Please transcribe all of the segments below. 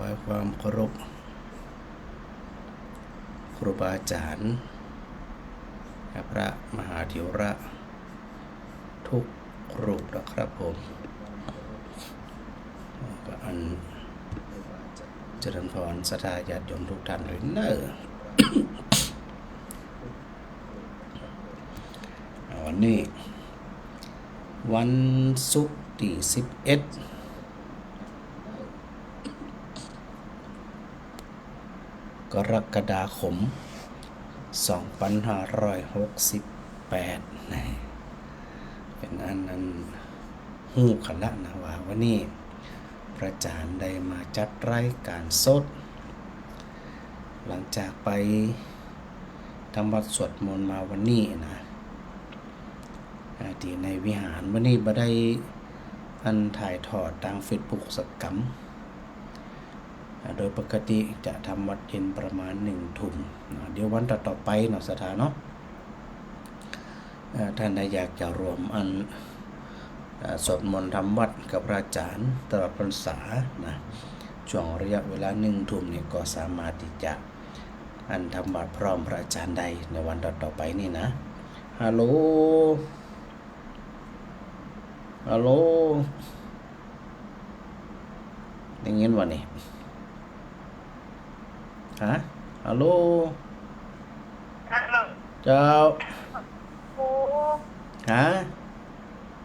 วายความเคารพครูบาอาจารย์พระมหาเถระทุกรูปนะครับผมก็อันเจริญพรศรัทธาญาติโยมทุกท่านเลยเนอะวันนี้วันศุกร์ที่11กรกฎาคม2568นะเป็นอันนั้นหู้กันละนะว่าวันนี้พระอาจารย์ได้มาจัดรายการสดหลังจากไปทำวัดสวดมนต์มาวันนี้นะที่ในวิหารวันนี้บ่ได้อันถ่ายทอดทาง Facebook สักกำโดยปกติจะทำวัดเย็นประมาณ1 ทุ่มเดี๋ยววันต่อไปเนาะสถานเนาะท่านใดอยากจะรวมอันสวดมนต์ทำวัดกับพระอาจารย์ตลอดพรรษานะช่วงระยะเวลา1 ทุ่มนี่ก็สามารถที่จะอันทำวัดพร้อมพระอาจารย์ใดในวันต่อไปนี่นะฮัลโหลฮัลโหลได้ยินวะนี่ฮะฮัลโหลเจ้าครูฮะ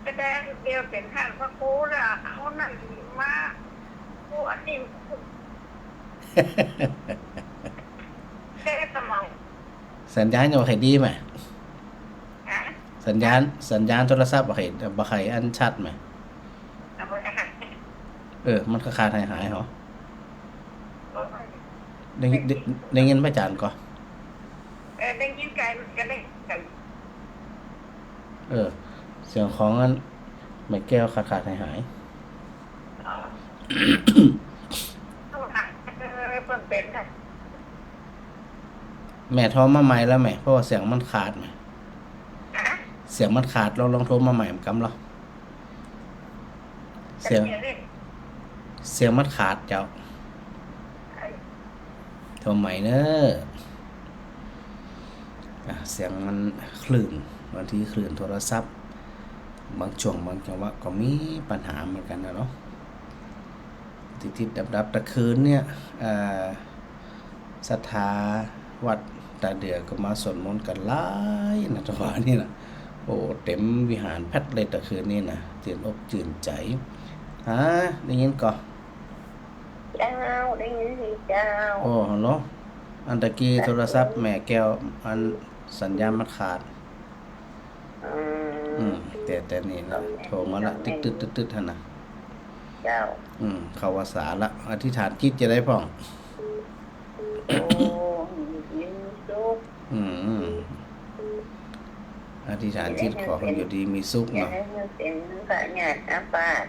แสดงเดียวเป็นท่านพระครูแล้วเอานั่นมาครูอันนี้แค่สมองสัญญาณจะบ่ค่อยดีไหมฮะสัญญาณโทรศัพท์บ่ค่อยอันชัดไหมมันก็ขาดหายเหรอได้ยินพระอาจารย์ก่อนได้ยินไกลก็ได้กันเสียงของอันไม่แก้วขาดหายเพิ่นเป็นค่ะแม่โทรมาใหม่แล้วแม่เพราะว่าเสียงมันขาดไหมเสียงมันขาดเราลองโทรมาใหม่กำเราเสียงมันขาดเจ้าโทรใหม่เนอะเสียงมันคลื่นบางทีคลื่นโทรศัพท์บางช่วงบางจังหวะก็มีปัญหาเหมือนกันนะเนาะทิศดับตะคืนเนี่ยศรัทธาวัดตาเดือก็มาสวดมนต์กันหลายนะจังหวะนี้นะโอ้เต็มวิหารแพทเลยตะคืนนี่นะตื่นอกตื่นใจฮะได้ยินก่อนเจ้าได้ยินสิเจ้าโอ้เนาะอันตะกี้โทรศัพท์แม่แก้วอันสัญญาณมันขาดแต่นี่นะโทรมาละตึ๊ดๆๆๆหั่นน่ะเจ้าเข้าวาสาละอธิษฐานจิตจะได้พ่องโอ้ยินสุขอธิษฐานจิตขอให้อยู่ดีมีสุขเนาะเป็นพระญาติอาปาส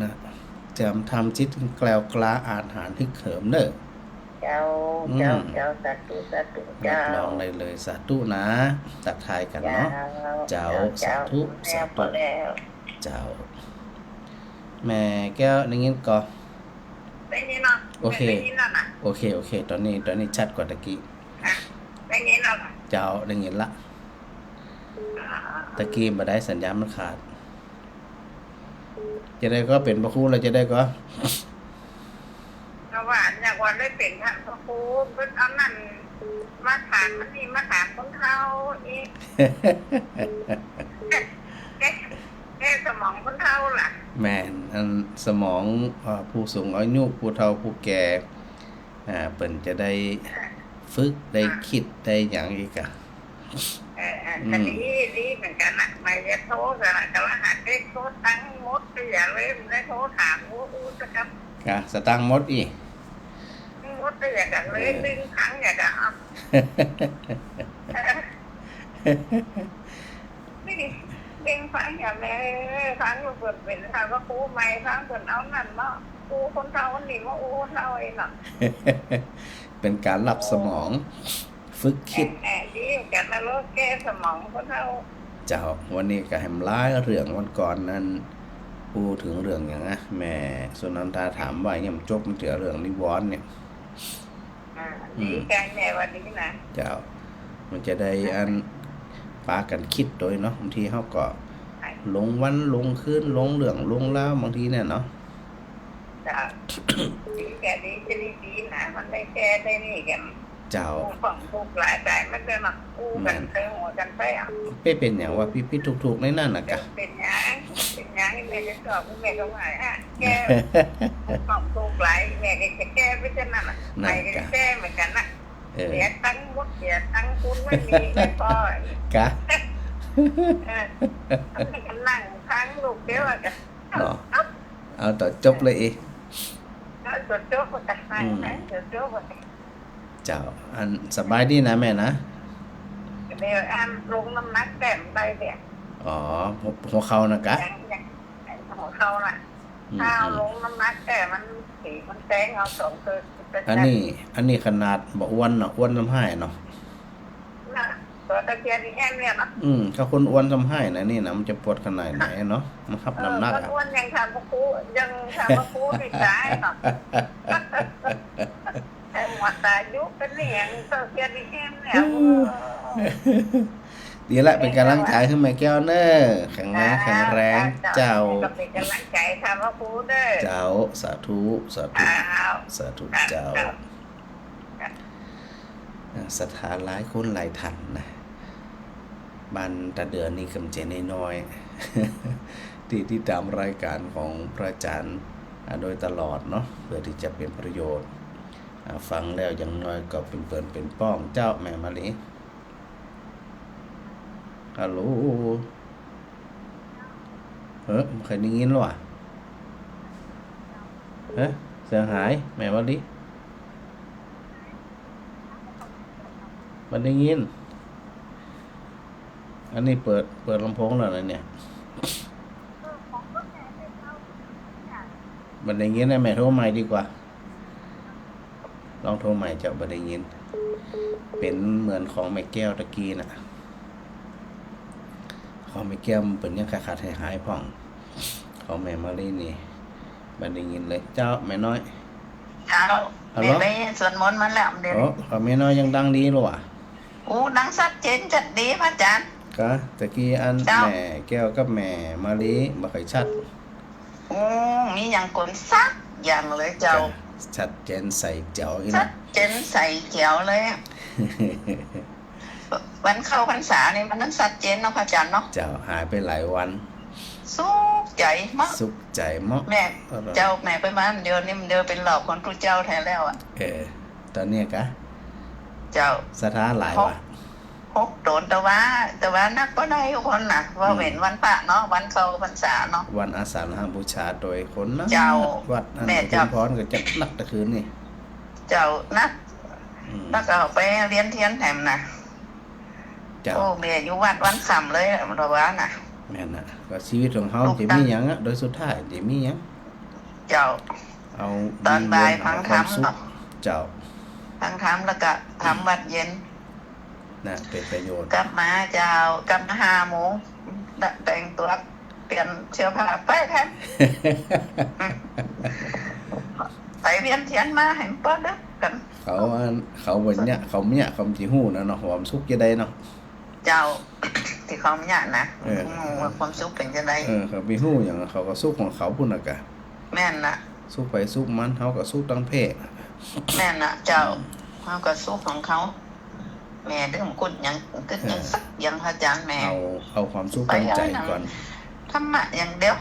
นะจำทำจิตแกล้วกล้าอาหารฮึกเหิมเด้อเจ้าสาธุเจ้าลองเลยสาธุนะตักทายกันเนาะเจ้าสาธุเจ้าแม่แก้วได้ยินก่อนได้ยินเนาะโอเคตอนนี้ชัดกว่าตะกี้ได้ยินแล้วเจ้าได้ยินละตะกี้บ่ได้สัญญาณมันขาดจะได้ก็เป็นพระครูเราจะได้ก็ว่าอยากวันได้เป็นพระครูเพิ่นเอานั่นมาถามมันนี่มาถามคนเขาอีกแค่สมองคนเฒ่าล่ะแม่นอันสมองผู้สูงอายุผู้เฒ่าผู้แก่เปิ้นจะได้ฝึกได้คิดได้หยังอีกอ่ะอันนี้ดีเหมือนกันนะไม่ได้โทรกันนะแต่ว่าหาได้โทรตั้งมดก็อย่าเลยได้โทรถามอู้จะครับสตังค์หมดอีมดก็อย่ากันเลยดึงครั้งอย่ากันนี่เด้งฟังอย่างนี้ฟังก็เปิดเป็นค่ะว่าครูใหม่ฟังเปิดเอานั่นมาครูคนเฒ่าคนนี้ว่าอู้เฒ่าเองน่ะเป็นการหลับสมองฝึกคิดดีกันนะลูกแก้สมองคนเฒ่าเจ้าวันนี้ก็แหมร้ายเรื่องวันก่อนนั้น พูดถึงเรื่องอย่างนะแม่สุนันทาถามว่าเนี่ยมันจบมันเจอเรื่องนิวรณ์เนี่ย ดีกันแม่วันนี้นะ เจ้ามันจะได้อันปากันคิดโดยเนาะบางทีเขาก็ลงวันลงคืนลงเรื่องลงแล้วบางทีเนี่ยเนาะ จ้าดีแกดีจะดีนะมันได้แก้ได้นี่แก เจ้า ฝั่งทุกหลายใจมันจะมาคู่กันไปหัวกันไปอ่ะ เป็นอย่างว่าพี่ถูกๆในนั่นนะกะ เป็นยังแม่จะตอบแม่ก็ว่าแกฝั่งทุกหลายแม่จะแก้ไปจะนั่นอ่ะใครจะแก้เหมือนกันนะเสียตั้งวัดเสียตั้งคุณไม่มีแค่พอก ะ นั่งทั้งลูกเดียวกัน เนาะเอาต่อจบเลยอีก จุดโจ๊กก็จะให้นะจุดโจ๊กก็จะ เจ้าอันสบายดีนะแม่นะ เดี๋ยวอันลงน้ำหนักแต้มไปเนี่ย อ๋อหัวเขานะกะ อย่างของเขาน่ะถ้าลงน้ำหนักแต่มันสีมันแดงเอาสองคือ อันนี้ขนาดบ่อ้วนเนาะอ้วนทำให้เนาะ ตัวตะเกียบนี่แห้งเนี่ยนะ ถ้าคนอ้วนทำให้นะนี่นะมันจะปวดขนาดไหนเนาะมันขับน้ำหนักอ่ะ อ้วนยังทำมะคูยังทำมะคูไม่ได้เนาะแต่หมดอายุเป็นเรื่องตัวเกียบนี่แห้งเนี่ย ดีละเป็นกำลังใจขึ้นมาแก้วเนอแข็งแรงเจ้า เป็นกำลังใจทำมะคูเด้อ เจ้าสาธุสาธุสาธุเจ้าศรัทธาหลายคนหลายท่านนะบันตะเดือนนี้กำเจน้อยๆ ที่ตามรายการของพระอาจารย์โดยตลอดเนาะเพื่อที่จะเป็นประโยชน์ฟังแล้วอย่างน้อยก็เป็นเปิ่นเป็นป้องเจ้าแม่มะลิฮัลโหลเคยได้ยินหรอเสียงหายแม่มะลิมันได้ยินอันนี้เปิดลำโพงแล้วนะเนี่ยมันได้ยินนะแม่โทรใหม่ดีกว่าลองโทรใหม่จะบันได้ยินเป็นเหมือนของแม่แก้วตะกี้น่ะของแม่แก้วมันเป็นยังขาดหายพ่องของแม่มาลีนี่บันได้ยินเลยเจ้าแม่น้อย เจ้าไปสวดมนต์มาแล้วเดี๋ยว ของแม่น้อยยังดังดีหรอวะ ดังชัดเจนจัดดีพระอาจารย์ ก็ตะกี้อันแม่แก้วกับแม่มาลีบ่ค่อยชัด มีอย่างกลซักอย่างเลยเจ้า ชัดเจนใส่เจ้าอี ชั นะ ดเจนใส่เจียวเลยวันเข้าพรรษานี่มันนั้นชัดเจนเนาะพระอาจารย์เนาะ เจ้าหายไปหลายวัน สุขใจมาก สุขใจมาก แม่เจ้าแม่ไปมาเดี๋ยวนี้มันเดี๋ยวเป็นหลอกคนครูเจ้าแท้แล้วอ่ะ ตอนนี้กะ เจ้า สถานหลายว่ะ ฮกโดนแต่ว่านักก็ได้คนน่ะว่าเว้นวันพระเนาะวันเข้าพรรษาเนาะ วันอาสาฬหบูชาโดยคนนะ เจ้า วัดอัน แม่ นี้ เจ้า พรก็จะนักตะคืนนี่ เจ้านักแล้วก็ไปเรียนเทียนแถมน่ะ เจ้า โอ้แม่อยู่วัดวันค่ำเลยเราว่าน่ะ แม่น่ะก็ชีวิตของเขาจะมีหยังโดยสุดท้ายจะมีหยัง เจ้า เอา ตอนบ่ายฟังธรรม สุข เนาะ เจ้า ฟังธรรมแล้วก็ทำวัดเย็น น่ะเป็นประโยชน์ กลับมาเจ้ากลับมา5 โมงแต่งตัวเปลี่ยนเสื้อผ้าไปแทน ไปเวียนเทียนมาให้มันเปิดดึกกัน เขาวันเนี้ยเขาสิฮู้นะเนาะความสุขจะได้เนาะ เจ้า ที่เขาเนี่ยนะว่าความสุขเป็นจะได เขาไปฮู้หยังเขาก็สุขของเขาพุ่นน่ะกะ แม่นน่ะ สุขไปสุขมันเขาก็สุขทั้งเพศ แม่นน่ะเจ้าเขาก็สุขของเขาแม่ดื่มกุดหยังกึดหยังสักอย่างพระอาจารย์แม่ เอาความสุขทางใจก่อน ธรรมะอย่างเดียว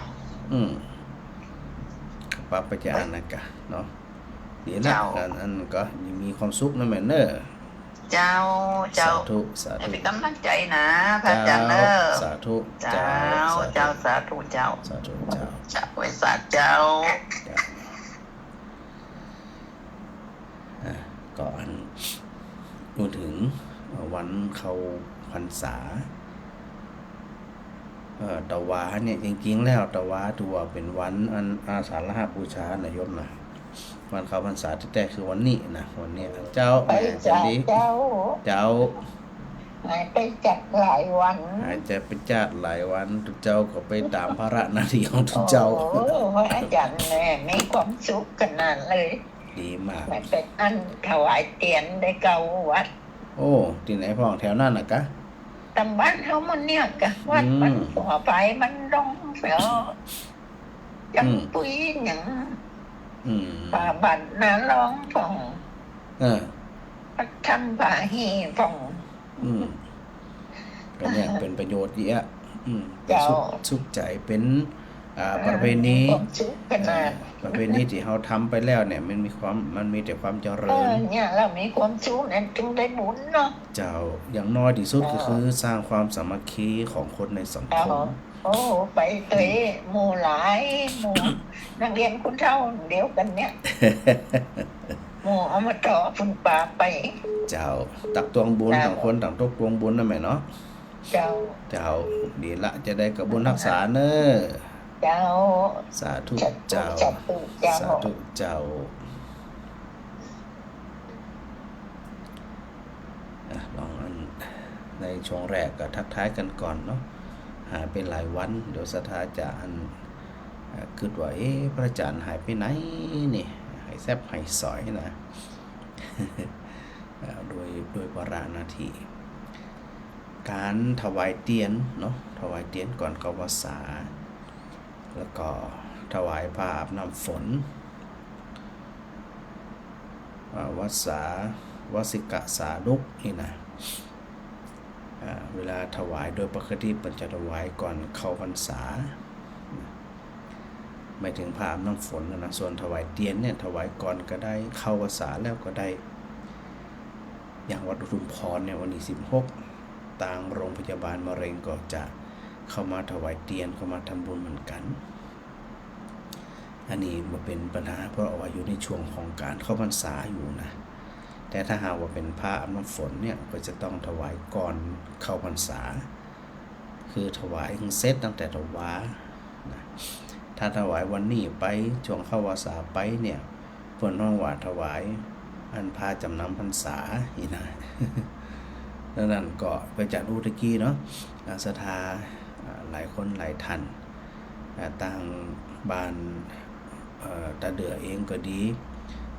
ปรับไปจะอันนะกะเนาะเดี๋ยวนะกันอันก็ยังมีความสุขนะแม่เนอ เจ้า สาธุ เป็นกำลังใจนะพระอาจารย์เนอ สาธุ เจ้าสาธุเจ้า สาธุเจ้า เจ้าไว้สาธุเจ้า ก่อนพูดถึงวันเข้าพรรษาตะวาเนี่ยจริงๆแล้วตะวาถือว่าเป็นวันอันอาสาฬหบูชานะโยมนะวันเข้าพรรษาที่แท้คือวันนี้นะวันนี้เจ้าแม่จันดีเจ้า หายไปจัดหลายวันหายใจไปจัดหลายวันทุกเจ้าก็ไปตามภาระหน้าที่ของทุกเจ้าโอ้พระอาจารย์แม่มีความสุขขนาดเลยดีมากไม่เป็นอันถวายเตียนได้เก่าวัดโอ้ที่ไหนพ่อแถวนั้นน่ะกะตำบ้านเขามันเนี่ยกะวัดมันหัวไปมันร้องเสียจังปุ้ยหยังป่าบัดน้าร้องฝ่องพัดทำป่าฮีฝ่องก็เนี่ยเป็นประโยชน์เยอะสุขใจเป็นประเพณีประเพณีที่เขาทำไปแล้วเนี่ยมันมีแต่ความเจริญเนี่ยเรามีความสุขเนี่ยจึงได้บุญเนาะเจ้าอย่างน้อยที่สุดก็คือสร้างความสามัคคีของคนในสังคมโอ้ไปเตะหมู่หลายหมู่นักเรียนคุณเท่าเดียวกันเนี่ยหมู่เอามาต่อฝุ่นป่าไปเจ้าตักตวงบุญต่างคนต่างตกตวงบุญนั่นแหละเนาะเจ้าดีละจะได้กับบุญรักษาเนอะเจ้าสาธุเจ้าสาธุเจ้าลองในช่วงแรกก็ทักทายกันก่อนเนาะหายไปหลายวันเดี๋ยวศรัทธาจะคิดว่าพระอาจารย์หายไปไหนนี่ให้แซบให้สอยนะโดยวาระนาทีการถวายเตียนเนาะถวายเตียนก่อนเข้าพรรษาแล้วก็ถวายผ้าอาบน้ำฝนวสิกะสาดุกนี่นะเวลาถวายโดยปกติเป็นจะถวายก่อนเข้าพรรษาไม่ถึงผ้าอาบน้ำฝนนะส่วนถวายเตียนเนี่ยถวายก่อนก็ได้เข้าพรรษาแล้วก็ได้อย่างวัดอุทุมพรเนี่ยวันที่16ต่างโรงพยาบาลมะเร็งก็จะเข้ามาถวายเตียนเข้ามาทำบุญเหมือนกันอันนี้มันเป็นปัญหาเพราะว่าอยู่ในช่วงของการเข้าพรรษาอยู่นะแต่ถ้าหากว่าเป็นผ้าอาบน้ำฝนเนี่ยก็จะต้องถวายก่อนเข้าพรรษาคือถวายเซตตั้งแต่ถวายนะถ้าถวายวันนี้ไปช่วงเข้าพรรษาไปเนี่ยเพิ่นว่าว่าถวายอันผ้าจำนำพรรษาอีนะดังนั้นก็ไปจัดอุตกี้เนาะศรัทธาหลายคนหลายท่านต่างบ้านตาเดือเองก็ดี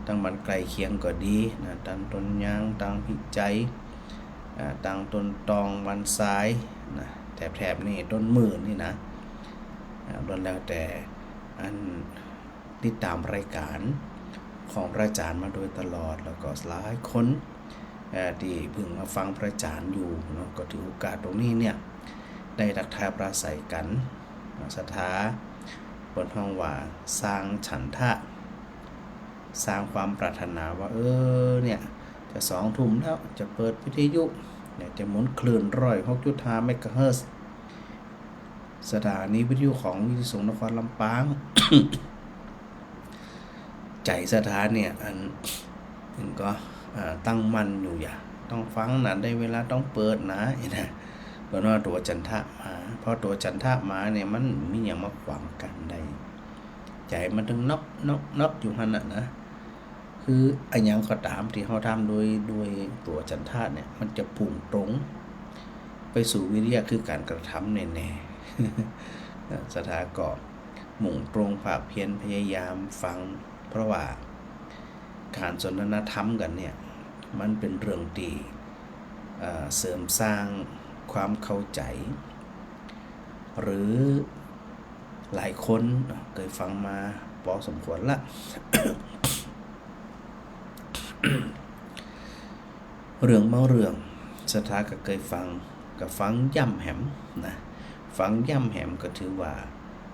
ตั้งบ้านไกลเคียงก็ดีนะตั้งต้นยางตั้งพิจัยตั้งต้นตองวันซ้ายนะแถบนี่ต้นมือนี่นะล้วนแล้วแต่อันติดตามรายการของพระอาจารย์มาโดยตลอดแล้วก็หลายคนที่เพิ่งมาฟังพระอาจารย์อยู่เนาะก็ถือโอกาสตรงนี้เนี่ยได้ทักทายปราศัยกันศรัทธาบนห้องว่าสร้างฉันทะสร้างความปรารถนาว่าเนี่ยจะ2 ทุ่มแล้วจะเปิดวิทยุเนี่ยจะหมุนคลื่น106.5 เมกะเฮิรตซ์สถานีวิทยุของวิทยุสงนครลำปาง ใจสถานเนี่ยอันก็ตั้งมั่นอยู่อย่าต้องฟังนะได้เวลาต้องเปิดนะเพราะว่าตัวจันทะมาเพราะตัวจันทะมาเนี่ยมันมีอย่างมาขวางกันได้ใจมันถึงนอกอยู่หั่นน่ะนะคืออันยังก็ตามที่เขาทำโดยตัวจันทะเนี่ยมันจะพุ่งตรงไปสู่วิริยะคือการกระทำแน่ๆสถาก็มุ่งตรงภาคเพียรพยายามฟังเพราะว่าการสนทนาธรรมกันเนี่ยมันเป็นเรื่องดีเสริมสร้างความเข้าใจหรือหลายคนเคยฟังมาพอสมควรละ เรื่องเมาเรื่องสถาก็เคยฟังกับฟังย่ำแหมนะฟังย่ำแหมก็ถือว่า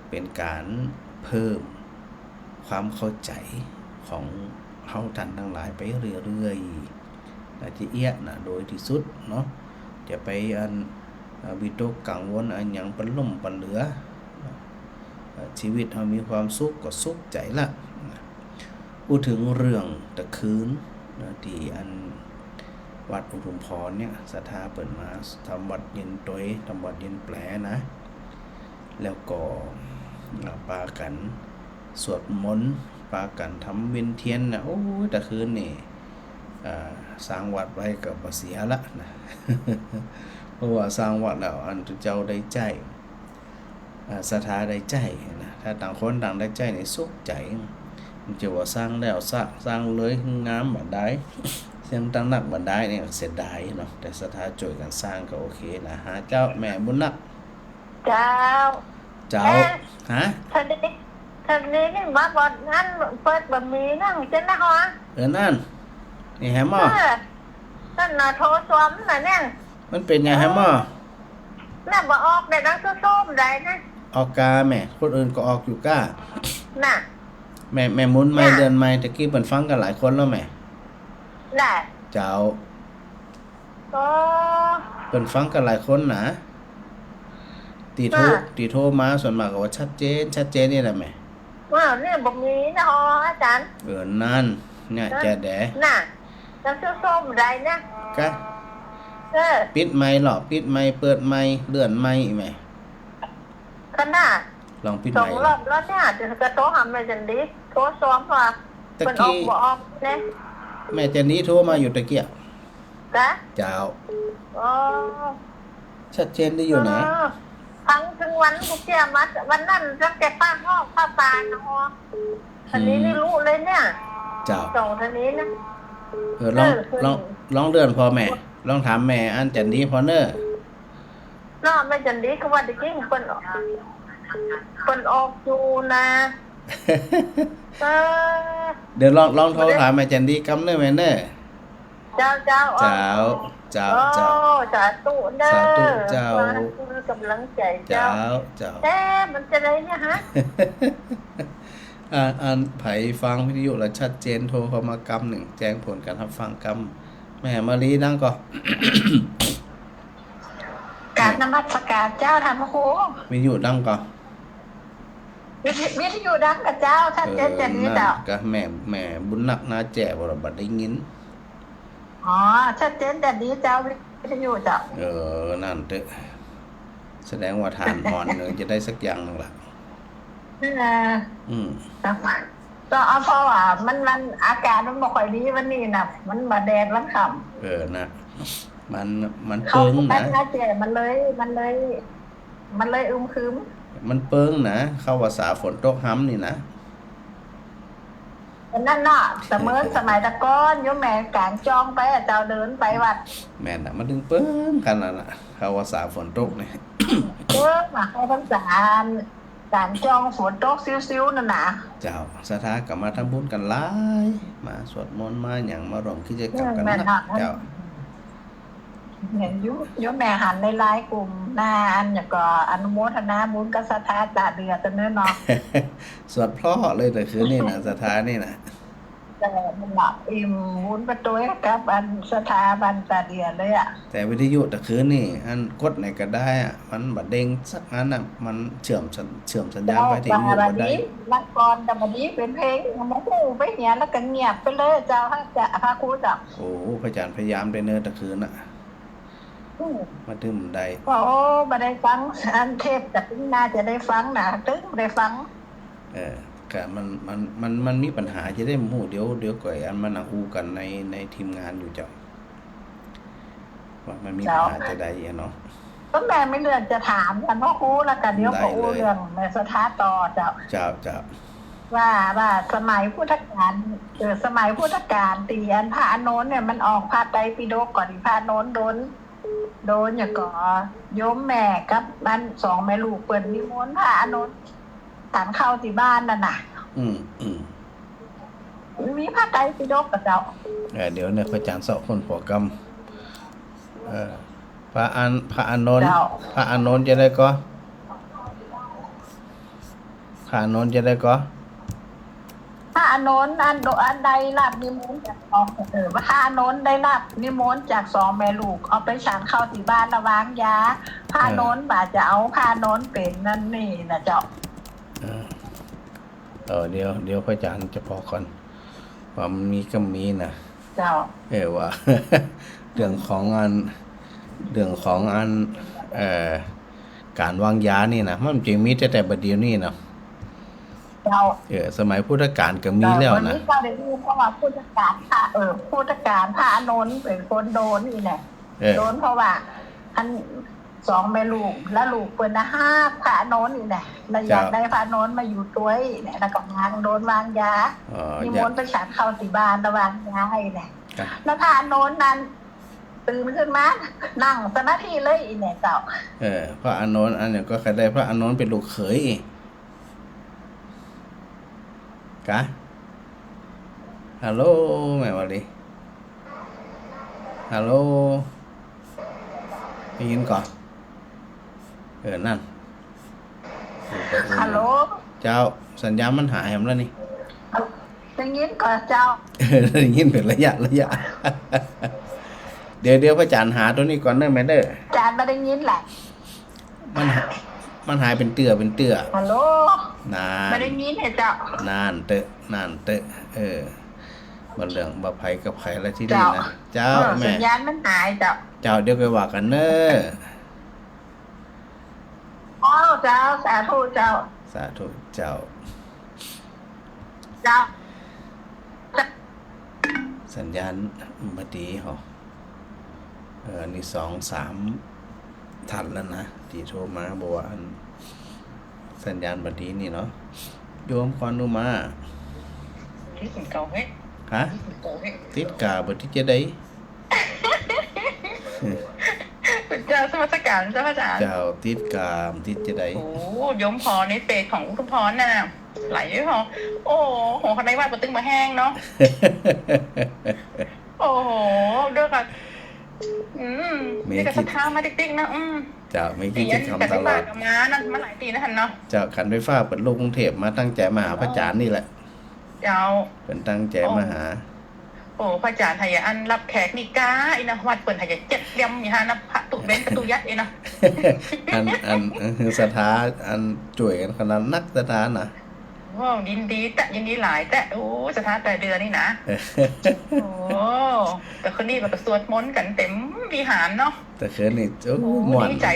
เป็นการเพิ่มความเข้าใจของเฮาท่านทั้งหลายไปเรื่อยๆอาจจะเอี้ยนะโดยที่สุดเนาะจะไปวิตกกังวลอันหยังปันล่มปันเหลือชีวิตเฮามีความสุขก็สุขใจละพูดถึงเรื่องตะคืนที่วัดอุทุมพรเนี่ยศรัทธาเปิดมาทำวัดเย็นตอยทำวัดเย็นแปลนะแล้วก็ปากันสวดมนต์ปากันทำเวียนเทียนนะโอ้ยตะคืนนี่ สร้างวัดไว้ก็บ่เสียละนะ เพราะว่าสร้างวัดแล้วอันเจ้าได้ใจศรัทธาได้ใจนะถ้าต่างคนต่างได้ใจในสุขใจมันจะว่าสร้างแล้วสร้างเลยงามบัดได้เสียงตั้งนักบัดได้เนี่ยเสียดายเนาะแต่ศรัทธาช่วยกันสร้างก็โอเคนะหาเจ้าแม่บุญนัก เจ้า เจ้าฮะ ท่านนี้นี่มาบ่งั้นเปิดบ่มีนั่งจังนะฮะ นั่นนี่แฮมอ นั่นน่ะโทรซ้อมน่ะเนี่ย มันเป็นไงแฮมอ น่ะบ่ออกได้ดังส้มๆได้นะ ออกกาแม่คนอื่นก็ออกอยู่ก้า น่ะ แม่มุนไม่เดือนไม่ตะกี้เพิ่นฟังกันหลายคนแล้วแม่ ได้ เจ้า ก็ เพิ่นฟังกันหลายคนนะตีโทรมาส่วนมากก็ว่าชัดเจนนี่แหละแม่ ว่าเนี่ยบ่มีนะฮะอาจารย์ นั่นเนี่ยแจแด น่ะดังส้มๆได้นะ กะปิดไมค์หรอปิดไมค์เปิดไมค์เลื่อนไมค์แม่ ขนาดลองปิด สอ ไม ง ค์ รอบแล้วเนี่ยจะโทรหาแม่จันดีโทรซ้อมว่าเพิ่นออกบ่ออกนะ แม่จันนี้โทรมาอยู่ตะเกียบ กะ เจ้า อ๋อ ชัดเจนได้อยู่นะ ทั้งถึงวันทุกเที่ยมัดวันนั้นตั้งแต่ป้าห้องป้าปานนะฮะอันนี้นี่รู้เลยเนี่ย เจ้า ส่งท่านี้นะ ลองเลื่อนพอแม่ลองถามแม่อันจันนี้พอเนอ นอกไม่จันดีก็ว่าจริงคนออกอยู่นะเดี๋ยวลองโทรถามแม่จันดีกำเนอแม่เนอ เจ้าเจ้า สาธุเด้อ สาธุเจ้า คือกำลังใจ เจ้า แต่มันจะไรเนี่ยฮะ อันไผฟังวิทยุแล้วชัดเจนโทรเข้ามากำหนึ่งแจ้งผลการรับฟังกำแม่มารีนั่งก็ การนมัสการเจ้าท่านพระครู วิทยุดังก็ วิทยุดังกับเจ้าท่านเจนจันนี้เจ้า ก็แม่บุญนักนาแจ๋บ่ล่ะบัดได้ยิน อ๋อชัดเจนแต่นี้เจ้าวิทยุเจ้า นั่นเด้อแสดงว่าทานอ่อนนึงจะได้สักอย่างนึงล่ะก็เอาเพราะว่ามันอากาศมันบ่ค่อยดีวันนี้น่ะมันบ่แดดมันค่ำนะมัน เขา เปิง ไป นะ นะเจ้มันเลยครึ้ม มันเปิงนะเข้าภาษาฝนตกห้ำนี่นะ นั่นน่ะเสมอสมัยตะก้อนโยมแม่กางจองไปเจ้าเดินไปวัด แม่น่ะมันถึงเปิงขนาดน่ะเข้าภาษาฝนตกนี่ มาให้ภาษาการจองฝนตกซิ้วๆนั่นน่ะ เจ้าสถากลับมาทำบุญกันหลายมาสวดมนต์มาหยังมาร่วมกิจกรรมกันนะเจ้า เห็นโยมแม่หันในไลน์กลุ่มหน้าอันอย่างก็อนุโมทนาบุญกับศรัทธาตาเดือดตะเนื้อเนาะ สวดเพราะเลยแต่คืนนี่นะสถานี่นะ แต่มันหลับอิ่มบุญประตูกับอันศรัทธาบันตาเดือดเลยอ่ะ แต่วิทยุแต่คืนนี่อันกดไหนก็ได้อ่ะมันบัดเด้งสักอันอ่ะมันเชื่อมสัญญาณไปที่อยู่บ่ได้ นักกรแต่บัดนี้เป็นเพลงมันหูไปเหียแล้วก็เงียบไปเลยเจ้าพระครูเจ้า โอ้พระอาจารย์พยายามได้เนินแต่คืนน่ะมาถึงได้ โอ้บ่ได้ฟังอันเทพแต่น่าจะได้ฟังนะตึ้งได้ฟังก็มันมีปัญหาจะได้หมู่เดี๋ยวก่อยอันมันอูกันในทีมงานอยู่เจ้าว่ามันมีปัญหาจะได้เนาะ ก็แม่ไม่เลือกจะถามกันพ่อครูแล้วกันเดี๋ยวก็อู้เรื่องในสถาต่อเจ้าว่าสมัยพุทธกาลตีอันพระอานนท์เนี่ยมันออกพระไตรปิฎกก่อนพระอานนท์โดนอย่างก็โยมแม่กับมันสองแม่ลูกเปิดนิมนต์พระอานนท์ทานข้าวที่บ้านนั่นน่ะมีพระไตรปิฎกกับเจ้าเดี๋ยวเนี่ยพระอาจารย์สอบคนหัวกรรมพระอานนท์จะได้ก็พระอานนท์จะได้ก็พระอานนท์อันใดรับนิมนต์จากพระอานนท์ได้รับนิมนต์จากสองแม่ลูกเอาไปฉันข้าวที่บ้านระวางยาพระอานนท์บ่าจะเอาพระอานนท์เป็นนั่นนี่นะเจ้าเดี๋ยวพระอาจารย์จะพอก่อนว่ามันมีก็มีนะเจ้าว่า เรื่องของอันการวางยานี่นะมันจริงมีแต่บัดเดียวนี่นะ เจ้าสมัยพุทธกาลก็มีแล้วนะเจ้าได้ยินเพราะว่าพุทธกาลพระพุทธกาลพระอานนท์เป็นคนโดนนี่แหละโดนเพราะว่าอันสองแม่ลูกแล้วลูกเปิ้นนะห้าพระอานนท์นี่แหละแล้วอยากได้พระอานนท์มาอยู่ตัวเนี่ยแล้วก็โดนวางยานิมนต์ไปฉันเข้าที่บ้านระวางยาให้แหละแล้วพระอานนท์นั้นตื่นขึ้นมานั่งสมาธิเลยเนี่ยเจ้าพระอานนท์อันนี้ก็เคยได้พระอานนท์เป็นลูกเขยกะฮัลโหลแม่วะดิฮัลโหลได้ยินก่อนนั่นฮัลโหลเจ้าสัญญาณมันหายหมดแล้วนี่ได้ยินก่อนเจ้าได้ยินเป็นระยะเดี๋ยวพระอาจารย์หาตัวนี้ก่อนเด้อแม่เด้ออาจารย์ไม่ได้ยินแหละมันหายเป็นเตื้อฮัลโหลนานไม่ได้ยินเหรอเจ้านานเตอะบ่เรื่องบ่ไผกับไผแล้วที่นี่นะเจ้าแม่สัญญาณมันหายเจ้าเดี๋ยวไปว่ากันเด้อเจ้าสาธุเจ้าสัญญาณบ่ดีเหรอนี่2-3ทันแล้วนะที่โทรมาบอกว่าสัญญาณบ่ดีนี่เนาะโยมก่อนดูมาที่ถึงเก่าเฮ้ยฮะติดกาบ่ที่จะได้เจ้าสมัสการเจ้าอาจารย์เจ้าติดกามติดจะได้โอ้ยมพรในเปรตของคุณพรน่ะไหลพอโอ้โหคนไหนว่าปตึงมาแห้งเนาะโอ้โหเด้อค่ะนี่ก็สะท้ามาติ๊กๆนะเจ้าไม่คิดจะทำตลอดมานั่นมาหลายปีนะท่านเนาะเจ้าขันไฟฟ้าเปิดโลกกรุงเทพมาตั้งใจมาหาพระอาจารย์นี่แหละเจ้าเป็นตั้งใจมาหาโอ้พระอาจารย์ไทยอันรับแขกนี่ก้าอีนะวัดเปิดไทย7เลี่ยมนี่ฮะนะพระตุเบนประตูยัดอีนะอันสถาอันจ่วยกันขนาดนักสถานน่ะยินดีหลายแต่โอ้สถานแต่เดือนนี่นะโอ้แต่คนนี้แบบสวดมนต์กันเต็มวิหารเนาะแต่คืนนี้ดีใจ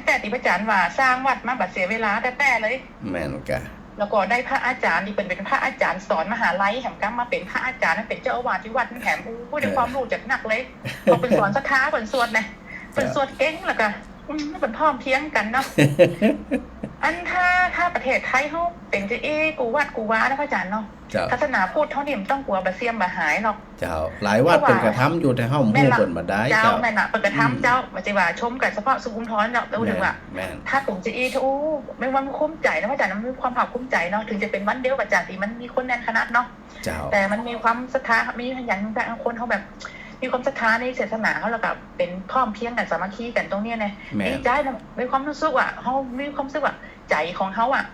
แต่ที่พระอาจารย์ว่าสร้างวัดมาบัดเสียเวลาแต่เลยแม่นกะแล้วก็ได้พระอาจารย์ที่เป็นพระอาจารย์สอนมหาลัยแห่งกัมมาเป็นพระอาจารย์เป็นเจ้าอาวาสที่วัดแถมผู้ได้ความรู้จัดหนักเลยเขาเป็นสอนศรัทธาเป็นสวดนะเป็นสวดเก่งแล้วก็เป็นพร้อมเพียงกันเนาะอันถ้าประเทศไทยเขาเป็นจะกูวัดกูว้านะพระอาจารย์เนาะศาสนาพูดเท่านี้มันต้องกลัวบาเซียมบาหายหรอกเจ้าหลายวัดเป็นกระทำอยู่แต่ห้องมู่เปิดมาได้เจ้าแม่น่ะเป็นกระทำเจ้ามาจะว่าชมกันเฉพาะสุขุมทรเนาะแล้วถึงว่าถ้าผมจะทูไม่ว่ามันคุ้มใจนะพระอาจารย์มันมีความภาคภูมิใจเนาะถึงจะเป็นวันเดียวกับอาจารย์ที่มันมีคนแน่นขนาดเนาะแต่มันมีความศรัทธามีอย่างบางคนเขาแบบมีความศรัทธาในศาสนาเขาแล้วก็เป็นพร้อมเพียงกันสามัคคีกันตรงนี้ไงดีใจนะมีความรู้สึกว่าเขามีความรู้สึกว่าใจของเขาอ่ะ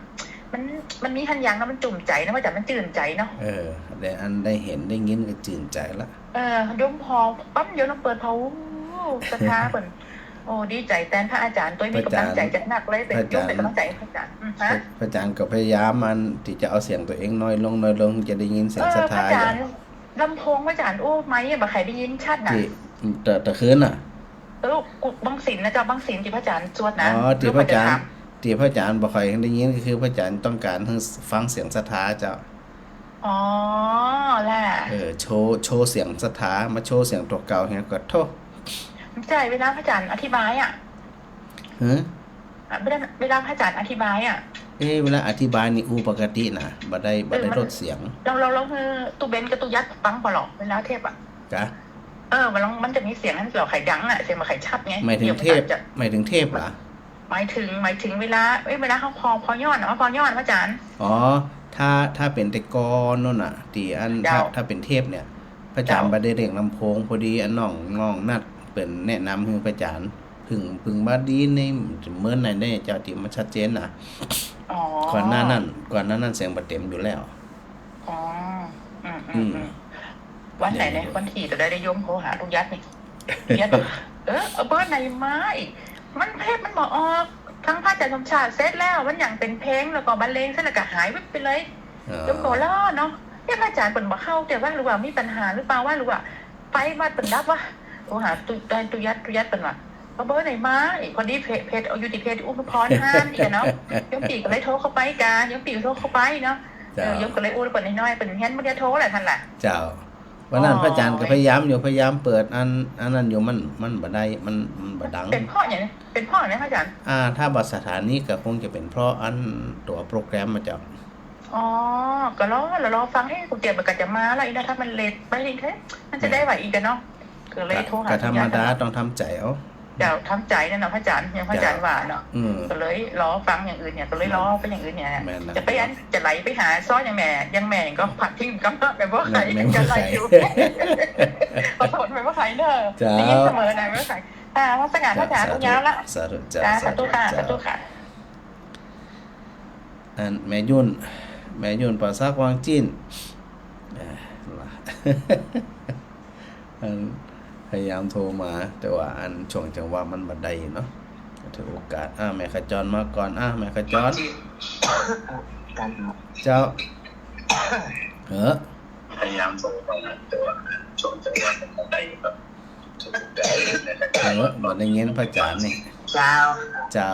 มันมีหันยังแล้วมันจุ่มใจนะว่าแต่มันจื่นใจเนาะได้อันได้เห็นได้ยินก็จื่นใจละยมพอปั๊มเดี๋ยวเราเปิดเขาศรัทธาเปิดโอ้ดีใจแทนพระอาจารย์ตัวมีกำลังใจจัดหนักเลยเป็นยมเป็นกำลังใจพระอาจารย์พระอาจารย์ก็พยายามมันที่จะเอาเสียงตัวเองน้อยลงจะได้ยินเสียงศรัทธาลำโพงพระอาจารย์โอ้ไม้แบบใครได้ยินชัดนะแต่คืนน่ะบางศิลนะเจ้าบางศิลที่พระอาจารย์สวดนะที่พระอาจารย์บ่ค่อยได้ยินก็คือพระอาจารย์ต้องการฟังเสียงศรัทธาเจ้าแหละโชว์เสียงศรัทธามาโชว์เสียงตัวเก่าเฮียก็โทษใช่เวลาพระอาจารย์อธิบายเวลาพระอาจารย์อธิบายเวลาอธิบายนี่ปกตินะบ่ได้ลดเสียงเราคือตูเบนกับตูยัดฟังพอหรอกเวลาเทพจ้ะมันจะมีเสียงให้เราไข่ดังเสียงมาไข่ชัดไงหมายถึงเทพเหรอหมายถึงเวลาเขาพอย้อนพอย้อนพระอาจารย์ถ้าเป็นแต่กอนนั่นน่ะตีอันถ้าเป็นเทพเนี่ยพระอาจารย์บ่ได้เร่งลำโพงพอดีอันน้องนัดเป็นแนะนำให้พระอาจารย์พึงบ่ดีในเมื่อไหนได้เจ้าติมันชัดเจนน่ะก่อนหน้านั้นเสียงบ่เต็มอยู่แล้ววันไหนเนี่ยวันที่จะได้ยมโทรหาลูกยัดนี่ยัดบอกเบอร์ไหนไม้มันเพศมันบอกทั้งพระอาจารย์สมชาติเสร็จแล้วมันอย่างเป็นเพลงแล้วก็บรรเลงเสร็จแล้วก็หายไปเลยยมโกล่อเนาะพระอาจารย์เปิดบอกเข้าแต่ว่าหรือว่ามีปัญหาหรือเปล่าว่าหรือว่าไปมาเปิดรับว่าโทรหาตุยัดเป็นว่า เบอร์ไหนมาพอดีเพจเอาอยู่ที่เพจอุปพรห้านอีกเนาะยมปีก็เลยโทรเข้าไปกันยมปีโทรเข้าไปเนาะยมก็เลยอู้เปิดน้อยๆเปิดเฮียนไม่ได้โทรแหละท่านล่ะเจ้าวันนั้นพระอาจารย์ก็พยายามเปิดอันนั้นอยู่มันบ่ได้มันบ่ดังเป็นเพราะอย่างนี้เป็นเพราะอะไรพระอาจารย์ถ้าบัดสถานีก็คงจะเป็นเพราะอันตัวโปรแกรมมาจากก็รอฟังให้คุณเตียมันก็จะมาแล้วอีกนะถ้ามันเลทไปอีกแค่มันจะได้ไหวอีกกันเนาะก็เลยโทรหาก็ธรรมดาต้องทำใจเอาเดี๋ยวทำใจนั่นเนาะพระอาจารย์ยังพระอาจารย์ว่าเนาะก็เลยรอฟังอย่างอื่นเนี่ยก็เลยรอไปอย่างอื่นเนี่ยจะไปอันจะไหลไปหาซ้อยังแม่ก็ผัดทิ้งกำลังแบบว่าใครจะไหลอยู่ขอโทษไปว่าใครเนอะได้ยินเสมอนะว่าใครว่าสง่าพระอาจารย์ยาวละสาธุค่ะอันแม่ยุ่นภาษากวางจีนพยายามโทรมาแต่ว่าอันช่วงจังหวะมันบัดได้เนาะถือโอกาสแม่ขจรมาก่อนแม่ขจรเจ้าพยายามโทรมาแต่ว่าช่วงจังหวะมันบัดได้ครับถือโอกาสบ่ได้ยินพระอาจารย์นี่เจ้า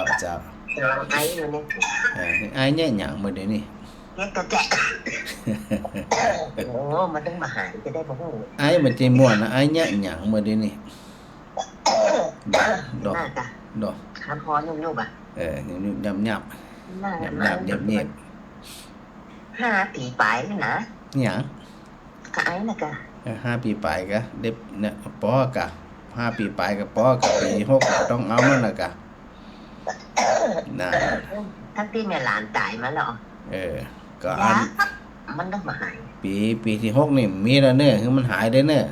ไอ้อยู่นี่ไอ้เนี่ยหยังมื้อเดี๋ยวนี้เนี่ยกระแจโอ้มันต้องมาหาจะได้บ่ฮู้ไอ้มันใจม่วนนะไอ้เนี่ยหยังมื้อเดี๋ยวนี้ดอกคันคอยุ่บยุ่บยับเงียบ5 ปีปลายนะหยังก็ไอ้น่ะก็5 ปีปลายก็เด็บเนี่ยปอกะ5 ปีปลายก็ปอกะปี6ก็ต้องเอามันน่ะกะน่ะทั้งที่แม่หลานตายมาแล้วก็อันมันต้องมาหายปีที่6นี่มีแล้วเน้อคือมันหายได้เน้อ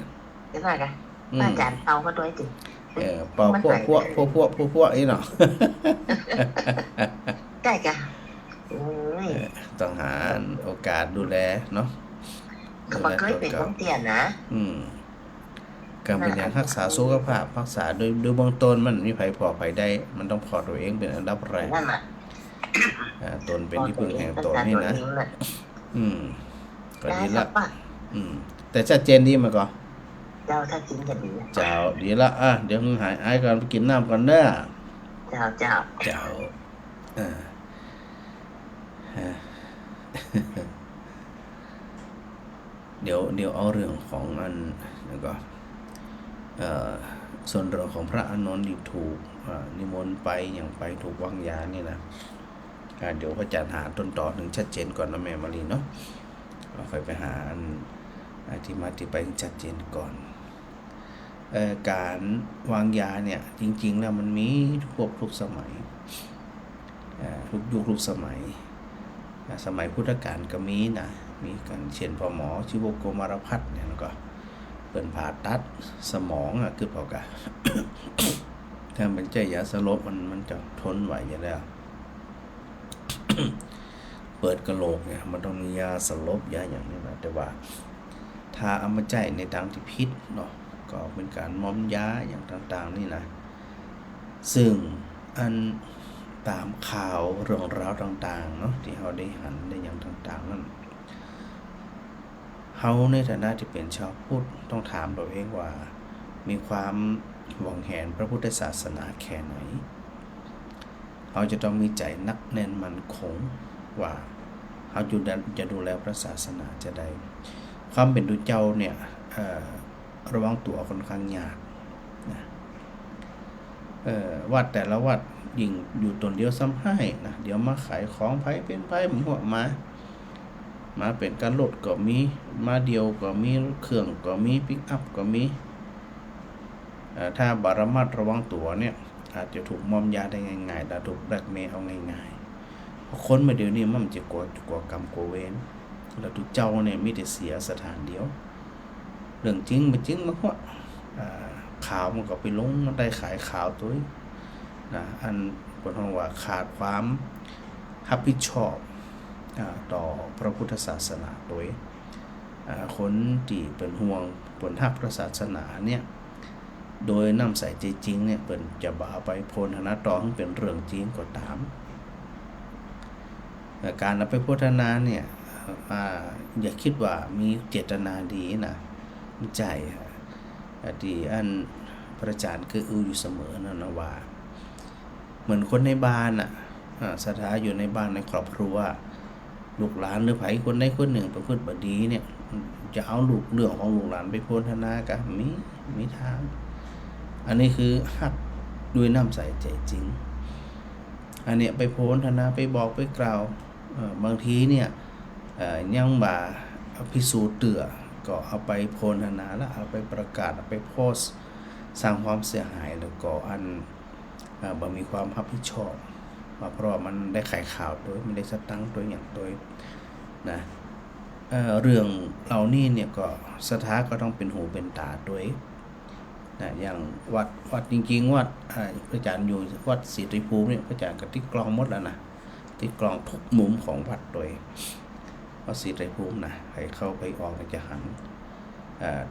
ใช่ป่ะกะอาจารย์เป่าก็ด้วยจริงเป่าพวกอีเนาะได้กะต้องหาโอกาสดูแลเนาะก็บ่เคยเป็นคนเตี้ยนะการเป็นอย่างรักษาสุขภาพรักษาโดยเบื้องต้นมันมีไผพอไผได้มันต้องพอตัวเองเป็นอันดับแรกตนเป็นที่พึ่งแห่งตนนี่นะก็ดีละแต่ชัดเจนดีมาก่อนเจ้าถ้าจริงจะดีเจ้าดีละเดี๋ยวหายไอก่อนไปกินน้ำก่อนเด้อเจ้าเดี๋ยวเอาเรื่องของอันแล้วก็ส่วนเรื่องของพระอานนท์ที่ถูกนิมนต์ไปอย่างไปถูกวางยานี่นะเดี๋ยวพระอาจารย์หาต้นตอหนึ่งชัดเจนก่อนนะแม่มารีเนาะเราค่อยไปหาที่มาที่ไปชัดเจนก่อนการวางยาเนี่ยจริงๆแล้วมันมีทุกสมัยทุกยุคทุกสมัยพุทธกาลก็มีนะมีกันเช่นพ่อหมอชีวโกมารพัฒน์เนี่ยแล้วก็เป็นผ่าตัดสมองคือพอกะ ถ้ามันใจยาสลบมันจะทนไหวอยู่แล้ว เปิดกระโหลกเนี่ยมันต้องมียาสลบยาอย่างนี้นะแต่ว่าถ้าเอามาใจในทางที่ผิดเนาะก็เป็นการมอมยาอย่างต่างๆนี่นะซึ่งอันตามข่าวเรื่องราวต่างๆเนาะที่เราได้หันได้อย่างต่างๆนั่นเฮาในฐานะที่เป็นชาวพุทธต้องถามตัวเองว่ามีความหวงแหนพระพุทธศาสนาแค่ไหนเราจะต้องมีใจนักแน่นมั่นคงว่าเราจะดูแลพระศาสนาจะได้ความเป็นดุจเจ้าเนี่ยระวังตัวค่อนข้างยากนะวัดแต่ละวัดยิ่งอยู่ตนเดียวซ้ำให้นะเดี๋ยวมาขายของไผเป็นไผหัวมาเป็นการรถก็มีมาเดียวก็มีรถเครื่องก็มีปิกอัพก็มีถ้าบาระมัดระวังตัวเนี่ยอาจจะถูกมอมยาได้ง่ายๆได้ถูกแบล็กเมย์เอาง่ายๆเพราะคนมาเดี๋ยวนี้มันจะกลัวกรรมกลัวเวรแล้วทุกเจ้าเนี่ยมีแต่เสียสถานเดียวเรื่องจริงไม่จริงมันก็ข่าวมันก็ไปลงมันได้ขายข่าวตัวนะอันคนห้องว่าขาดความรับผิดชอบต่อพระพุทธศาสนาโดยคนที่เป็นห่วงผลทักพระศาสนาเนี่ยโดยนำใส่ใจจริงเนี่ยเป็นจะบ่าไปโพลธนาต่อให้เป็นเรื่องจริงก็ตามการเอาไปโพธนาเนี่ยอย่าคิดว่ามีเจตนาดีนะใจที่อัน พระอาจารย์คืออยู่เสมอนั่นนะว่าเหมือนคนในบ้านสถาอยู่ในบ้านในครอบครัวลูกหลานหรือไผคนใดคนหนึ่งประพฤติบ่ดีเนี่ยจะเอาลูกเรื่องของลูกหลานไปโพธนาก็มีทางอันนี้คือฮักด้วยน้ำใสใจจริงอันเนี้ยไปโพธนาไปบอกไปกล่าวบางทีเนี่ยยังบ่าพิสูจน์เตือก็เอาไปโพธนาแล้วเอาไปประกาศเอาไปโพสต์สร้างความเสียหายแล้วก็บ่มีความรับผิดชอบเพราะมันได้ขายข่าวโดยไม่ได้สตังค์ตัวอย่างโดยนะเรื่องเหล่านี้เนี่ยก็สถาก็ต้องเป็นหูเป็นตาด้วยนะอย่างวัดจริงๆวัดพระอาจารย์อยู่วัดศรีตรีภูมิเนี่ยพระอาจารย์ก็ติดกล้องหมดแล้วนะติดกล้องทุกมุมของวัดโดยวัดศรีตรีภูมินะให้เข้าไปออกจะหัน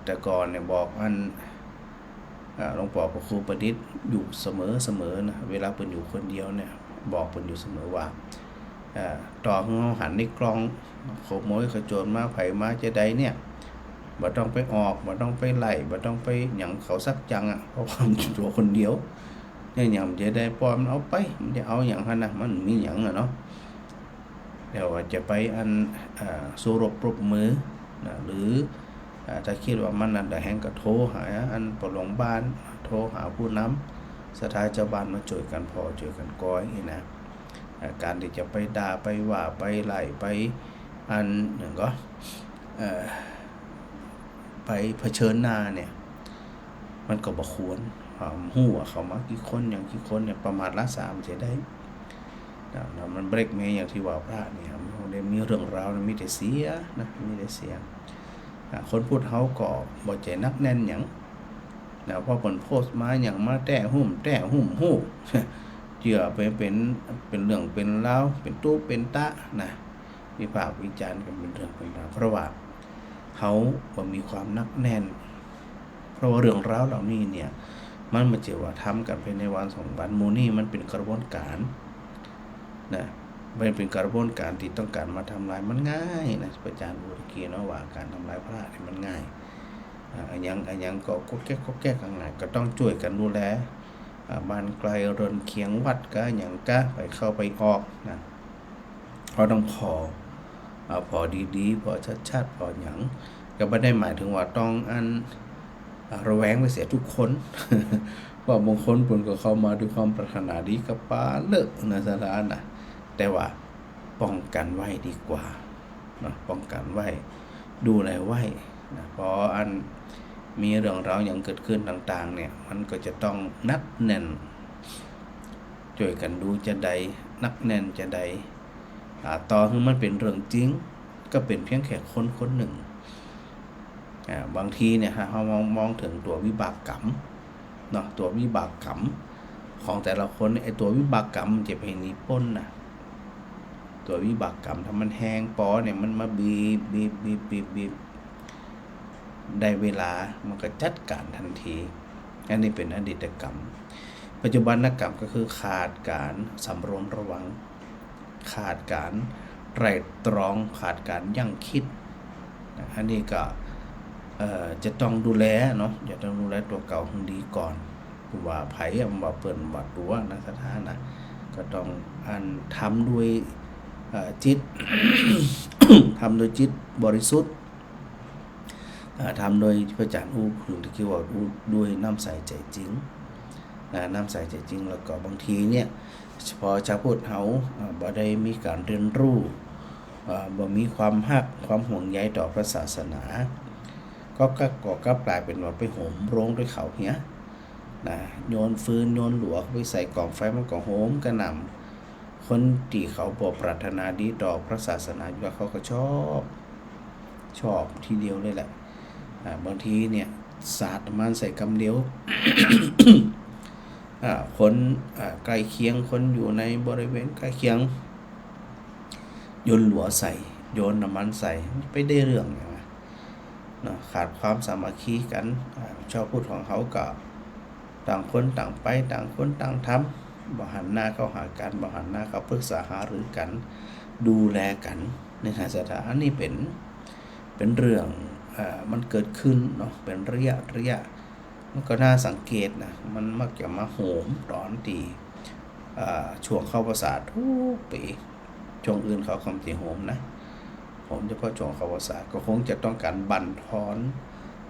แต่ก่อนเนี่ยบอกหลวงพ่อพระครูประดิษฐ์อยู่เสมอนะเวลาเพิ่นอยู่คนเดียวเนี่ยบอกเพิ่นอยู่เสมอว่าต่อของเฮาหันในกล้องขโมยขโจรมาไผมาจะใดเนี่ยบ่ต้องไปออกบ่ต้องไปไล่บ่ต้องไปหยังเขาสักจังเพราะว่ามันตัวคนเดียวเนี่ยหยังจะได้ปล่อยมันเอาไปมันจะเอาหยังหั่นน่ะมันมีหยังเนาะแล้วว่าจะไปสู้รบปรบมือนะหรือถ้าคิดว่ามันนั่นได้แฮงก็โทรหาปหลวงบ้านโทรหาผู้นำสถาเจ้าบ้านมาช่วยกันพอช่วยกันก้อยนี่นะการที่จะไปด่าไปว่าไปไล่ไปอย่างก็ไปเผชิญหน้าเนี่ยมันก็บ่ควรฮู้ว่าเขามากี่คนอย่างกี่คนเนี่ยประมาทละ3จะได้แล้วมันเบรกแม่อย่างที่ว่าพระเนี่ยมันได้มีเรื่องราวมีแต่เสียนะมีแต่เสียคนพูดเฮาก็บ่ใจนักแน่นหยังนะพอผลโพสต์มาหยังมาแต้หุ้มฮู้เจือไปเป็นเรื่องเป็นราวเป็นตู้เป็นตะนะวิพากษ์วิจารณ์กันเป็นเรื่องเป็นราวเพราะว่าเฮาบ่มีความนักแน่นเพราะว่าเรื่องราวเหล่านี้เนี่ยมันมาเจอว่าทำกันภายในวัน2วันหมู่นี้มันเป็นกระบวนการนะมันเป็นกระบวนการที่ต้องการมาทำลายมันง่ายนะอาจารย์พูดเมื่อกี้เนาะว่าการทำลายพระนี่มันง่ายอันยังก็แก้กันง่ายก็ต้องช่วยกันดูแลบ้านไกลเรือนเคียงวัดก็อย่างก็ไปเข้าไปออกนะเพราะต้องพอดีๆพอชัดๆพอหยังก็ไม่ได้หมายถึงว่าต้องระแวงไปเสียทุกคนว่าบางคนเพิ่นก็เข้ามาด้วยความปรารถนาดีกับป้าเลิกนะสถานนะแต่ว่าป้องกันไว้ดีกว่านะป้องกันไว้ดูแลไว้นะเพราะมีเรื่องราวอย่างเกิดขึ้นต่างๆเนี่ยมันก็จะต้องนักแน่นช่วยกันดูจะใดนักแน่นจะใดต่อให้มันเป็นเรื่องจริงก็เป็นเพียงแค่คนหนึ่งบางทีเนี่ยเรามองถึงตัววิบากกรรมเนาะตัววิบากกรรมของแต่ละคนไอ้ตัววิบากกรรมจะไปหนีพ้นนะตัววิบากกรรมถ้ามันแห้งปอเนี่ยมันมาบีบได้เวลามันก็จัดการทันทีอันนี้เป็นอดีตกรรมปัจจุบันกรรมก็คือขาดการสำรวมระวังขาดการไตร่ตรองขาดการยั้งคิดอันนี้ก็จะต้องดูแลเนาะจะต้องดูแลตัวเก่าให้ดีก่อนว่าไผว่าเปิ้นว่าตัวนักสถานะก็ต้องทำด้วยจิต ทำโดยจิตบริสุทธิ์ทำโดยพระอาจารย์ถึงที่ว่าด้วยน้ำใสใจจริงน้ำใสใจจริงแล้วก็บางทีเนี่ยเฉพาะชาวพุทธเฮาบ่ได้มีการเรียนรู้บ่มีความฮักความห่วงใยต่อพระศาสนาก็กลายเป็นว่าไปโหมโรงด้วยเขาเหี้ยนะโยนฟืนโยนหลวกไปใส่กล่องไฟมันก็โหมกระหน่ำคนที่เขาบ่ปรารถนาดีต่อพระศาสนาอยู่เขาก็ชอบทีเดียวเลยแหละบางทีเนี่ยสาดมันใส่กำเดียว คนใกล้เคียงคนอยู่ในบริเวณใกล้เคียงโยนหลัวใส่โยนน้ำมันใส่ไปได้เรื่องอย่างนะขาดความสามัคคีกันชอบพูดของเขาก็ต่างคนต่างไปต่างคนต่างทำบ่หันหน้าเข้าหากันบ่หันหน้าเข้าปรึกษาหารือกันดูแลกันในสถานนี้เป็นเรื่องมันเกิดขึ้นเนาะเป็นระยะ มันก็น่าสังเกตนะมันมักจะมาโหมตอนที่ช่วงเข้าพรรษาทุกปีช่วงอื่นเขาคำที่โหมนะผมเฉพาะช่วงเข้าพรรษาก็คงจะต้องการบั่นทอน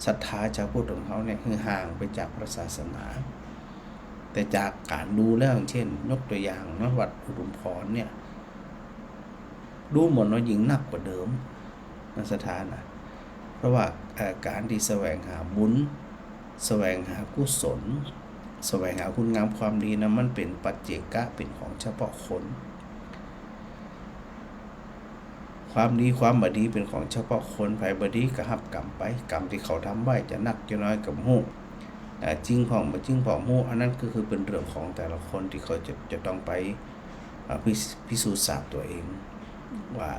ศรัทธาชาวพุทธของเขาเนี่ยคือห่างไปจากพระศาสนาแต่จากการดูแล้วเช่นยกตัวอย่างนวัดอุดมพรเนี่ยดูเหมือนว่ายิ่งหนักกว่าเดิมนสถานนะเพราะว่าการที่แสวงหาบุญแสวงหากุศลแสวงหาคุณงามความดีนะมันเป็นปัจเจกะเป็นของเฉพาะคนความดีความบดีเป็นของเฉพาะคนไผบดีก็รับกรรมไปกรรมที่เขาทำไว้จะหนักจะน้อยกับฮู้จริงผ่องบ่จริงผ่องฮู้อันนั้นก็คือเป็นเรื่องของแต่ละคนที่เขาจะต้องไปพิสูจน์ทราบตัวเองว่า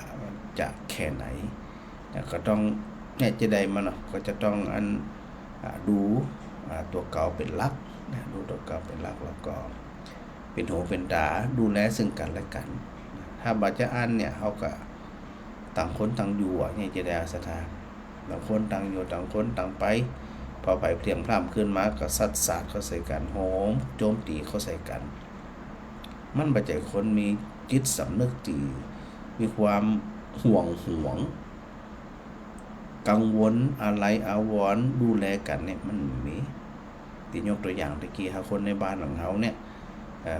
จะแค่ไหนก็ต้องเนี่ยจะได้มันก็จะต้องดูตัวเก่าเป็นหลักดูตัวเก่าเป็นหลักแล้วก็เป็นหูเป็นตาดูแลซึ่งกันและกันถ้าบาจะอ่านเนี่ยเขาก็ต่างคนต่างอยู่เนี่ยจะได้สถานต่างคนต่างอยู่ต่างคนต่างไปพอไปเพียงพร่ำขึ้นมาก็สัดสาดเขาใส่กันโหมโจมตีเขาใส่กันมันบ่ใจคนมีจิตสำนึกที่มีความห่วงกังวลอะไรอาวรณ์ดูแลกันเนี่ยมันมีที่ยกตัวอย่างตะกี้คนในบ้านของเขาเนี่ย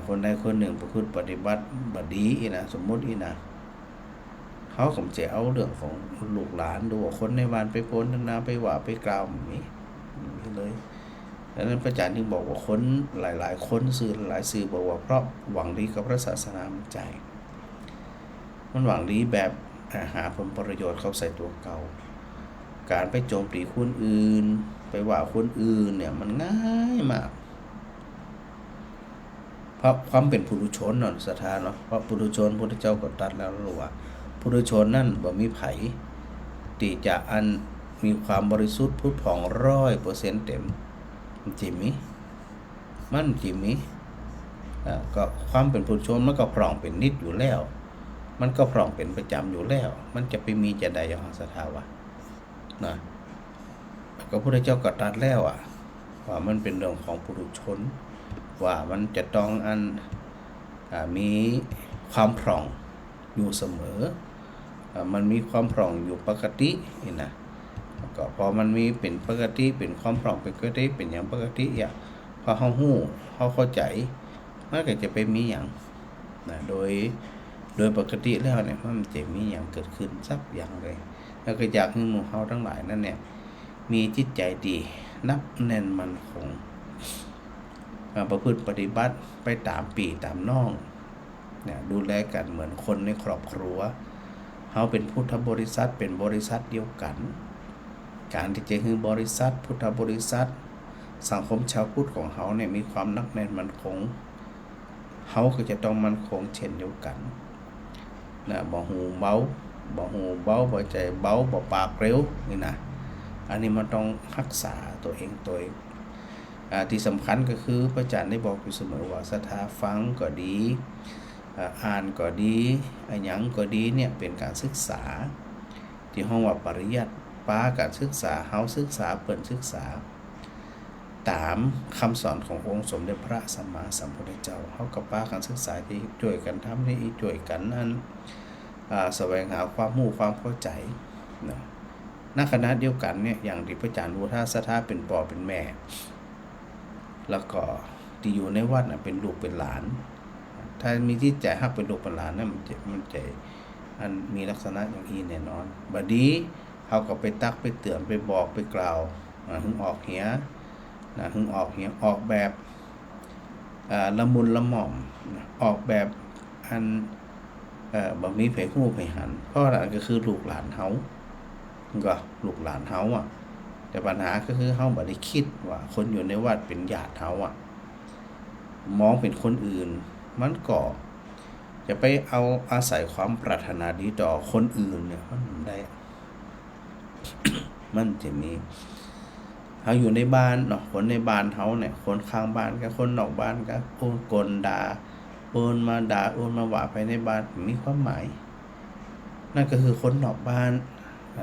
คนใดคนหนึ่งประพฤติปฏิบัติบดีนะสมมตินะเขาก็จะเอาเรื่องของลูกหลานดูว่าคนในบ้านไปโพสต์นาไปว่าไปกล่าวมีเลยดังนั้นพระอาจารย์จึงบอกว่าคนหลายๆคนสื่อหลายสื่อบอกว่าเพราะหวังดีกับพระศาสนาใจมันหวังดีแบบหาผลประโยชน์เขาใส่ตัวเก่าการไปโจมตีคนอื่นไปว่าคนอื่นเนี่ยมันง่ายมากเพราะความเป็นปุถุชนเนาะศรัทธาเนาะเพราะปุถุชนพระพุทธเจ้าก็ตรัสแล้วว่าปุถุชนนั่นบ่มีไผที่จะมีความบริสุทธิ์พุทธผ่อง 100% เต็มจิมิมันจิมิก็ความเป็นปุถุชนมันก็พร่องเป็นนิดอยู่แล้วมันก็พร่องเป็นประจำอยู่แล้วมันจะไปมีจะใดอย่างศรัทธาวะนะก็พระพุทธเจ้าก็ตรัสแล้วว่ามันเป็นเรื่องของปุถุชนว่ามันจะต้องมีความพร่องอยู่เสมอมันมีความพร่องอยู่ปกตินี่นะก็พอมันมีเป็นปกติเป็นความพร่องเป็นปกติเป็นอย่างปกติพอเฮาฮู้เฮาเข้าใจมันก็จะไปมีอย่างนะโดยปกติแล้วเนี่ยมันจะมีอย่างเกิดขึ้นสักอย่างเลยแล้วก็อยากให้หมู่เฮาทั้งหลายนั่นเนี่ยมีจิตใจดีนับแน่นมั่นคงประพฤติปฏิบัติไปตามปีตามน้องเนี่ยดูแลกันเหมือนคนในครอบครัวเฮาเป็นพุทธบริษัทเป็นบริษัทเดียวกันการที่จะคือบริษัทพุทธบริษัทสังคมชาวพุทธของเฮาเนี่ยมีความนักแน่นมั่นคงเฮาก็จะต้องมั่นคงเช่นเดียวกันนะบ่หูเบาบ่ใจเบาบ่ปากเร็วนี่นะอันนี้มันต้องรักษาตัวเองที่สำคัญก็คือพระอาจารย์ได้บอกอยู่เสมอว่าศรัทธาฟังก็ดีอ่านก็ดีหยังก็ดีเนี่ยเป็นการศึกษาที่ห้องว่าปริยัติป้าการศึกษาเฮาศึกษาเปิ่นศึกษาตามคำสอนขององค์สมเด็จพระสัมมาสัมพุทธเจ้าเฮากับป้าการศึกษาที่ช่วยกันทำนี่ช่วยกันนั้นแสวงหาความรู้ความเข้าใจนะณขณะเดียวกันเนี่ยอย่างที่พระอาจารย์รู้ถ้าศรัทธาเป็นพ่อเป็นแม่แล้วก็ที่อยู่ในวัดเป็นลูกเป็นหลานถ้ามีจิตใจฮักเป็นลูกเป็นหลานนั่นมันจะมีลักษณะอย่างนี้แน่นอนบัดนี้เขาก็ไปตักไปเตือนไปบอกไปกล่าวหึงออกเหียออกแบบละมุนละหม่อมออกแบบบ่มีไผฮู้ไผหันเพราะนั่นก็คือลูกหลานเฮาก็ลูกหลานเฮาแต่ปัญหาก็คือเฮาบ่ได้คิดว่าคนอยู่ในวัดเป็นญาติเฮามองเป็นคนอื่นมันก็จะไปเอาอาศัยความปรารถนาดีต่อคนอื่นเนี่ยมันได้ มันจะมีเฮาอยู่ในบ้านเนาะคนในบ้านเฮาเนี่ยคนข้างบ้านกับคนนอกบ้านก็โอนกลด่าโอนมาด่าโอนมาว่าภายในบ้านมีความหมายนั่นก็คือคนนอกบ้าน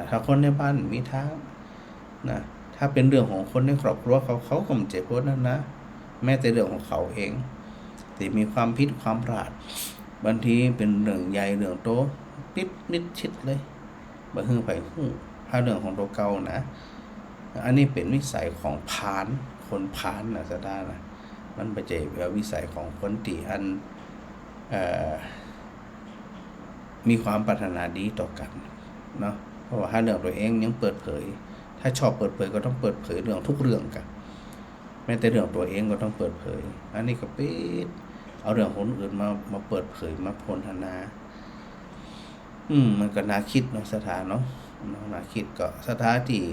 ถ้าคนในบ้านมีทางนะ ถ้าเป็นเรื่องของคนในครอบครัวเขาก็ไม่เจ็บปวดนั่นนะแม้แต่เรื่องของเขาเองที่มีความผิดความพลาดบางทีเป็นเรื่องใหญ่เรื่องโตปิดนิดชิดเลยบ่ฮื้อไผฮู้ถ้าเรื่องของตัวเก่านะอันนี้เป็นวิสัยของพาลคนพาลนะซะได้นะมันบ่ใช่วิสัยของคนที่อันมีความปรารถนาดีต่อกันเนาะเพราะว่าถ้าเรื่องตัวเองยังเปิดเผยถ้าชอบเปิดเผยก็ต้องเปิดเผยเรื่องทุกเรื่องกันแม้แต่เรื่องตัวเองก็ต้องเปิดเผยอันนี้ก็ปิดเอาเรื่องคนอื่นมาเปิดเผยมาพรรณนามันก็น่าคิดเนาะสถานเนาะน่าคิดก็สถานที่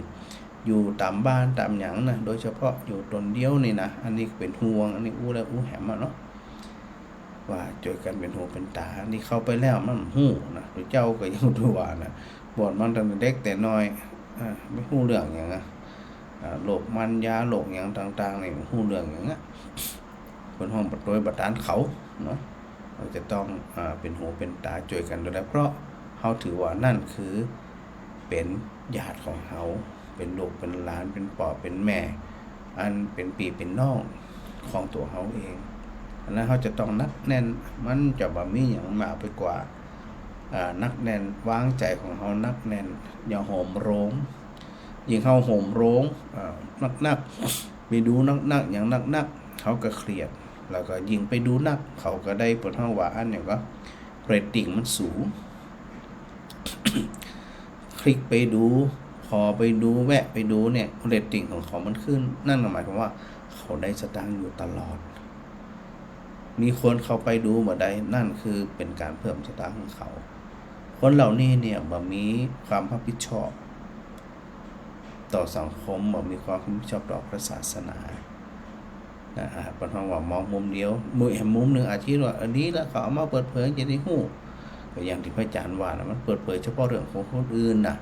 อยู่ตามบ้านตามหยังนะโดยเฉพาะอยู่ตนเดียวนี่นะอันนี้เป็นห่วงอันนี้อู้แล้วอู้แหมเนาะว่าช่วยกันเป็นหูเป็นตาอันนี้เข้าไปแล้วมันหู้นะพระเจ้าก็ยังดูว่านะบวชมันตั้งแต่เด็กแต่น้อยไม่ฮู้เรื่องหยังโรคมันยาโรคหยังต่างๆนี่ฮู้เรื่องหยังคนห้องโดยบัดดาลเขาเนาะเราจะต้องเป็นหูเป็นตาช่วยกันโดยแล้วเพราะเฮาถือว่านั่นคือเป็นญาติของเฮาเป็นลูกเป็นหลานเป็นพ่อเป็นแม่อันเป็นพี่เป็นน้องของตัวเฮาเองอันนั้นเฮาจะต้องนักแน่นมันจะบ่มีหยังมากไปกว่านักแน่นวางใจของเฮานักแน่นอย่าโหมโรงยิ่งเฮาโหมโรงนักไปดูนักอย่างนักเขาก็เครียดแล้วก็ยิ่งไปดูนักเขาก็ได้ผลเฮาว่าอันเนี่ยก็เรตติ้งมันสูง คลิกไปดูพอไปดูแวะไปดูเนี่ยเรตติ้งของเขามันขึ้นนั่นหมายความว่าเขาได้สตางค์อยู่ตลอดมีคนเข้าไปดูบ่ได้นั่นคือเป็นการเพิ่มสตางค์ของเขาคนเหล่านี้เนี่ยบ่มีความรับผิดชอบต่อสังคมบ่มีความรับผิดชอบต่อพระศาสนาปนว่ามองมุมเดียวมุมนึงอาจจะว่าอันนี้แล้วเขาเอามาเปิดเผยจะได้ฮู้ก็อย่างที่พระอาจารย์ว่านะมันเปิดเผยเฉพาะเรื่องของคนอื่นน่ะ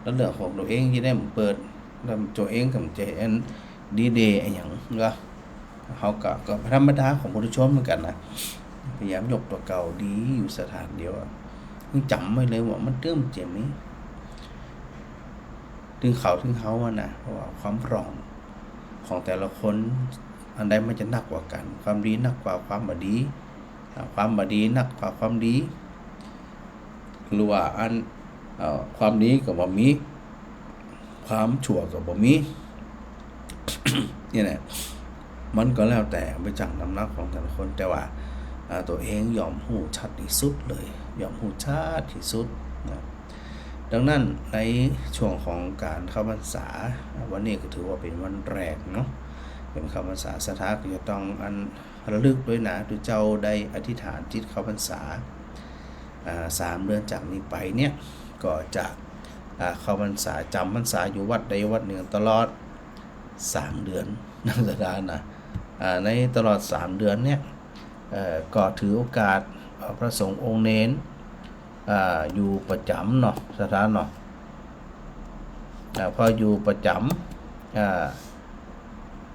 แล้วเรื่องของตัวเองที่ได้เปิดแล้วตัวเองก็จะเห็นดีเดย์หยังก็เฮาก็ธรรมดาของผู้ชมเหมือนกันนะพยายามยกตัวเก่าดีอยู่สถานเดียวต้องจำไว้เลยว่ามันเติมเจ็บนี้ถึงเขานะเพราะว่าความพร้อมของแต่ละคนอันใดมันจะหนักกว่ากันความดีหนักกว่าความบ่ดีความบ่ดีหนักกว่าความดีหรือว่าอันความดีก็บ่มีความชั่วก็บ่มี นี่แหละมันก็แล้วแต่ไปจากน้ำหนักของแต่ละคนแต่ว่าตัวเองยอมหู้ชัดที่สุดเลยยอมหู้ชัดที่สุดนะดังนั้นในช่วงของการเข้าพรรษาวันนี้ก็ถือว่าเป็นวันแรกเนาะเป็นเข้าพรรษาสถานก็จะต้องอันระลึกด้วยนะที่เจ้าได้อธิษฐานจิตเข้าพรรษา3 เดือนจากนี้ไปเนี่ยก็จะเข้าพรรษาจำพรรษาอยู่วัดใดวัดหนึ่งตลอด3 เดือนนักสถานนะในตลอด3 เดือนเนี่ยก็ถือโอกาสพระสงฆ์องค์เน้นอยู่ประจำเนาะสถานเนาะพออยู่ประจ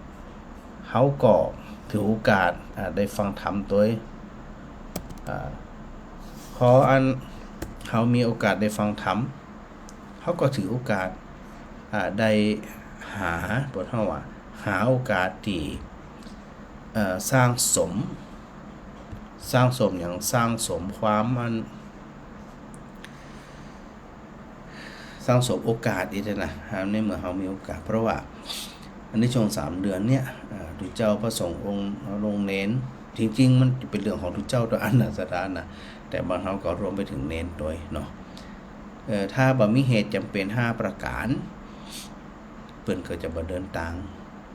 ำเขาก็ถือโอกาสได้ฟังธรรมตัวพออันเขามีโอกาสได้ฟังธรรมเขาก็ถือโอกาสได้หาบทว่าหาโอกาสที่สร้างสมอย่างสร้างสมความมันสร้างสมโอกาสอีกนะในเมื่อเรามีโอกาสเพราะว่าอันนี้ช่วง3 เดือนเนี่ยทุกเจ้าพระสงฆ์องค์ลงเน้นจริงๆมันเป็นเรื่องของทุกเจ้าตัวอันนะสถานนะแต่บางเราก็รวมไปถึงเน้นด้วยเนาะถ้าบ่มีเหตุจำเป็น5 ประการเพิ่นก็จะบ่เดินทาง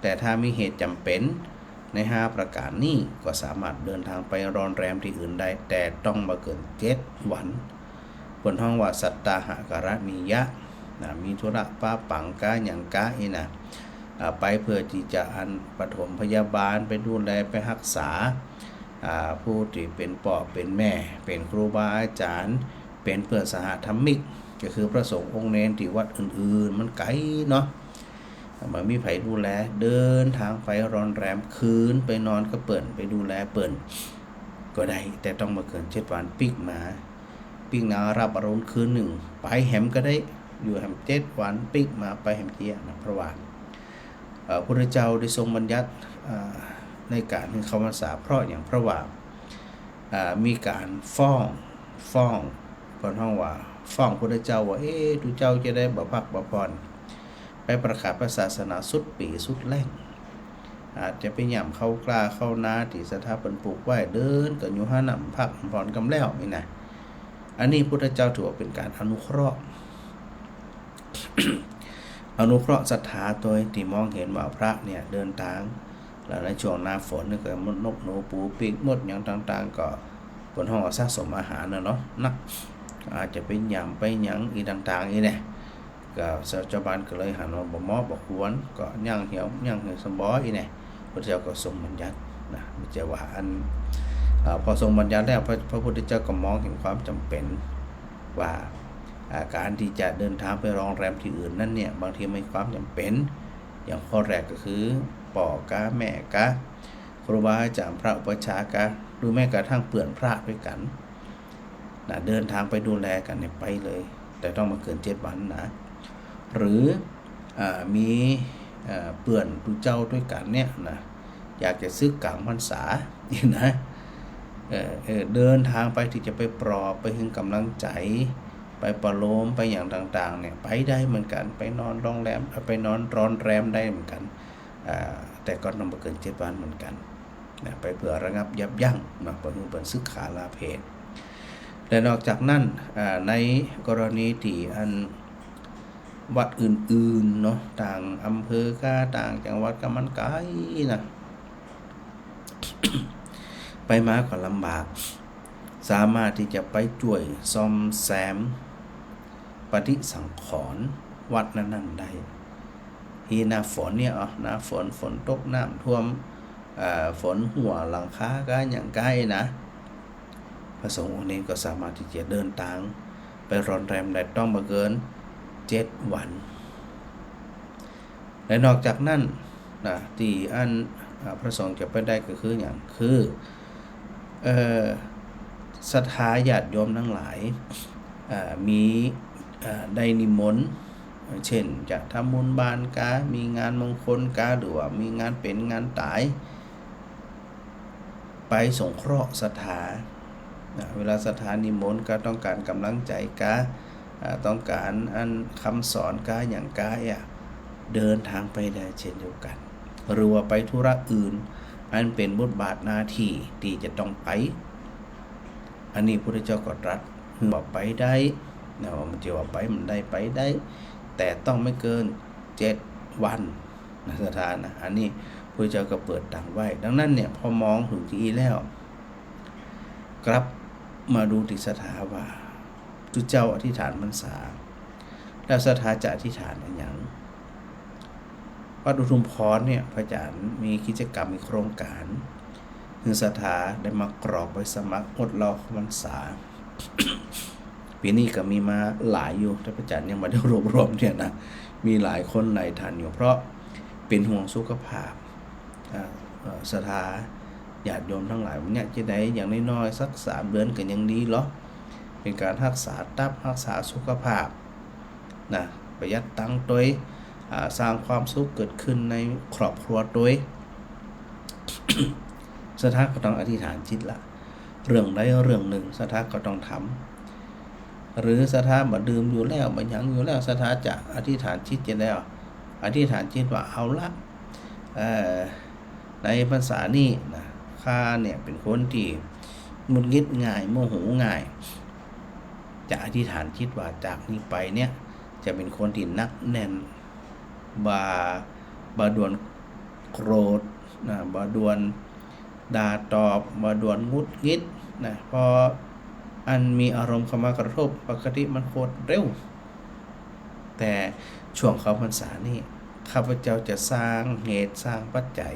แต่ถ้ามีเหตุจำเป็นใน5 ประการนี้ก็สามารถเดินทางไปรอนแรมที่อื่นได้แต่ต้องบ่เกิน7 วันบนห้องว่าสัตตาหกรณียะมีธุระป้าปังกะหยังกะนี่นะไปเพื่อที่จะอันปฐมพยาบาลไปดูแลไปรักษาผู้ที่เป็นพ่อเป็นแม่เป็นครูบาอาจารย์เป็นเพื่อนสหธรรมิกก็คือพระสงฆ์องค์เน้นที่วัดอื่นๆมันไกลเนาะมันมีไผดูแลเดินทางไปรอนแรมคืนไปนอนก็เปิ่นไปดูแลเปิ่นก็ได้แต่ต้องมาเกิน7 วันปิกมาปิ้งนารับอรุณคืน 1ไปแหมก็ได้ อยู่แห่ง7 วันปิกมาไปแห่งเที่ยนะเพราะว่าพระพุทธเจ้าได้ทรงบัญญัติในการถึงเข้าพรรษาเพราะอย่างเพราะว่ามีการฟ้องเพิ่นฮ้องว่าฟ้องพระพุทธเจ้าว่าทุเจ้าจะได้บ่พักบ่ผ่อนไปประกาศพระศาสนาสุดปีสุดแรงอาจจะไปย่ำเข้ากล้าเข้านาที่สถาเพิ่นปลูกไว้เดินก็อยู่หาน้ำพักผ่อนกำแล้วนี่นะอันนี้พุทธเจ้าถือว่าเป็นการอนุเคราะห์ อนุเคราะห์ศรัทธาตัวที่มองเห็นว่าพระเนี่ยเดินทางแล้วในช่วงหน้าฝนนี่ก็มดนกหนูปูปีกมดอย่างต่างๆก็บนห้องสะสมอาหารเนาะนักอาจจะเป็นยำไปหยังอีต่างๆนี่แหละก็ชาวบ้านก็เลยหันมาบ่เหมาะบ่ควรก็ย่างเหี่ยวสมบ่อีเนี่ยพระเจ้าก็ทรงบัญญัตินะไม่ใช่ว่าอันพอทรงบัญญัติแล้วพระพุทธเจ้าก็มองเห็นความจำเป็นว่าการที่จะเดินทางไปโรงแรมที่อื่นนั่นเนี่ยบางทีมีความจำเป็นอย่างข้อแรกก็คือป่อกะแม่กะครูบาอาจารย์พระอุปัชฌาย์กะหรือแม้กระทั่งเปื่อนพระด้วยกันนะเดินทางไปดูแลกันเนี่ยไปเลยแต่ต้องมาเกิน7 วันนะหรือมีเปื่อนดูเจ้าด้วยกันเนี่ยนะอยากจะซื้อกลางพรรษานี่นะเดินทางไปที่จะไปปลอบไปให้กำลังใจไปประโลมไปอย่างต่างๆเนี่ยไปได้เหมือนกันไปนอนโรงแรมไปนอนร้อนแรมได้เหมือนกันแต่ก็ต้องมาเกิน7 วันเหมือนกันนะไปเพื่อระงับยับยั้งนะเพื่อเป็นซึกขาลาเพศและนอกจากนั้นในกรณีที่อันวัดอื่นๆเนาะต่างอำเภอก็ต่างจังหวัดก็มันไกลนะ ไปมาก็ลำบากสามารถที่จะไปช่วยซ่อมแซมปฏิสังขรณ์วัดนั้นๆได้ที่หน้าฝนเนี่ยหน้าฝนตกน้ำท่วมฝนหัวหลังคาก็อย่างใกล้นะพระสงฆ์องค์นี้ก็สามารถที่จะเดินทางไปรอนแรมได้ต้องมาเกิน7 วันและนอกจากนั้นนะที่อันพระสงฆ์จะไปได้ก็คืออย่างคือศรัทธาญาติโยมทั้งหลายมีได้นิมนต์เช่นจะทำบุญบานกามีงานมงคลกาหรือว่ามีงานเป็นงานตายไปสงเคราะห์ศรัทธาเวลาศรัทธานิมนต์ก็ต้องการกำลังใจกาต้องการอันคำสอนกาอย่างกาเดินทางไปได้เช่นเดียวกันหรือว่าไปธุระอื่นอันเป็นบทบาทหน้าที่ที่จะต้องไปอันนี้พระพุทธเจ้าก็ตรัสบอกไปได้นะว่ามันจะว่าไปมันได้ไปได้แต่ต้องไม่เกิน7 วันนะศรัทธานะอันนี้พระพุทธเจ้าก็เปิดดังไว้ดังนั้นเนี่ยพอมองถึงที่แล้วกลับมาดูที่ศรัทธาว่าทุเจ้าอธิษฐานพรรษาแล้วศรัทธาจะอธิษฐานอย่างวัดอุทุมพรเนี่ยพระอาจารย์มีกิจกรรมมีโครงการคือศรัทธาได้มากรอกไว้สมัครอดรอพรรษา ปีนี้ก็มีมาหลายอยู่แต่พระอาจารย์ยังไม่ได้รวบรวมเนี่ยนะมีหลายคนในทันอยู่เพราะเป็นห่วงสุขภาพศรัทธาญาติโยมทั้งหลายเนี่ยจะได้อย่างน้อยๆสัก3 เดือนก็ยังดีหรอเป็นการรักษาตับรักษาสุขภาพนะประหยัดตังค์ด้วยสร้างความสุขเกิดขึ้นในครอบครัวด้วย ศรัทธาก็ต้องอธิษฐานจิตละเรื่องใดเรื่องหนึ่งศรัทธาก็ต้องทำหรือศรัทธาบ่ดื่มอยู่แล้วบ่หยังอยู่แล้วศรัทธาจะอธิษฐานจิตจะแล้วอธิษฐานจิตว่าเอาละในภาษานี้นะข้าเนี่ยเป็นคนที่หงุดหงิดง่ายโมโหง่ายจะอธิษฐานจิตว่าจากนี้ไปเนี่ยจะเป็นคนที่นักแน่นบาดวนโกรธนะบาดวนด่าตอบบาดวนงุดหงิดนะพออันมีอารมณ์เข้ามากระทบปกติมันโคตรเร็วแต่ช่วงเข้าพรรษานี่ข้าพเจ้าจะสร้างเหตุสร้างปัจจัย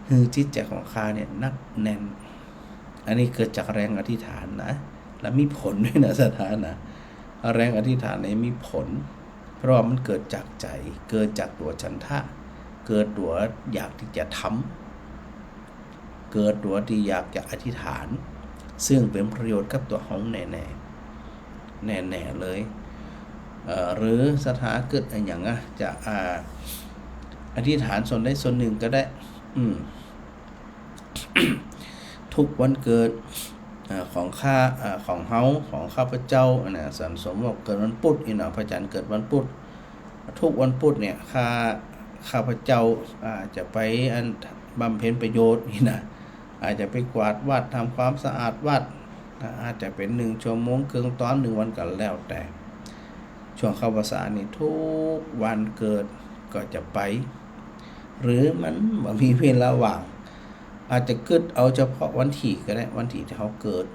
คือจิตใจของข้าเนี่ยนักแน่นอันนี้เกิดจากแรงอธิษฐานนะและมีผลด้วยนะศรัทธานะแรงอธิษฐานนี้มีผลเพราะมันเกิดจากใจเกิดจากตัวฉันทะเกิดตัวอยากที่จะทำเกิดตัวที่อยากจะอธิษฐานซึ่งเป็นประโยชน์กับตัวของแน่เลย หรือสถาเกิดอะไรอย่างจะอธิษฐานส่วนใดส่วนหนึ่งก็ได้ทุกวันเกิดของของเฮาของข้าพเจ้าสันสมว่าเกิดวันพุธพระจันทร์เกิดวันพุธทุกวันพุธเนี่ยข้าพเจ้าจะไปบำเพ็ญประโยชน์อาจจะไปกวาดวัดทำความสะอาดวัดอาจจะเป็น1 ชั่วโมงครึ่งตอน1 วันก็แล้วแต่ช่วงเข้าพรรษานี่ทุกวันเกิดก็จะไปหรือมันมีเวลาว่างอาจจะกึดเอาเฉพาะวันที่ก็ได้วันที่เขาเกิด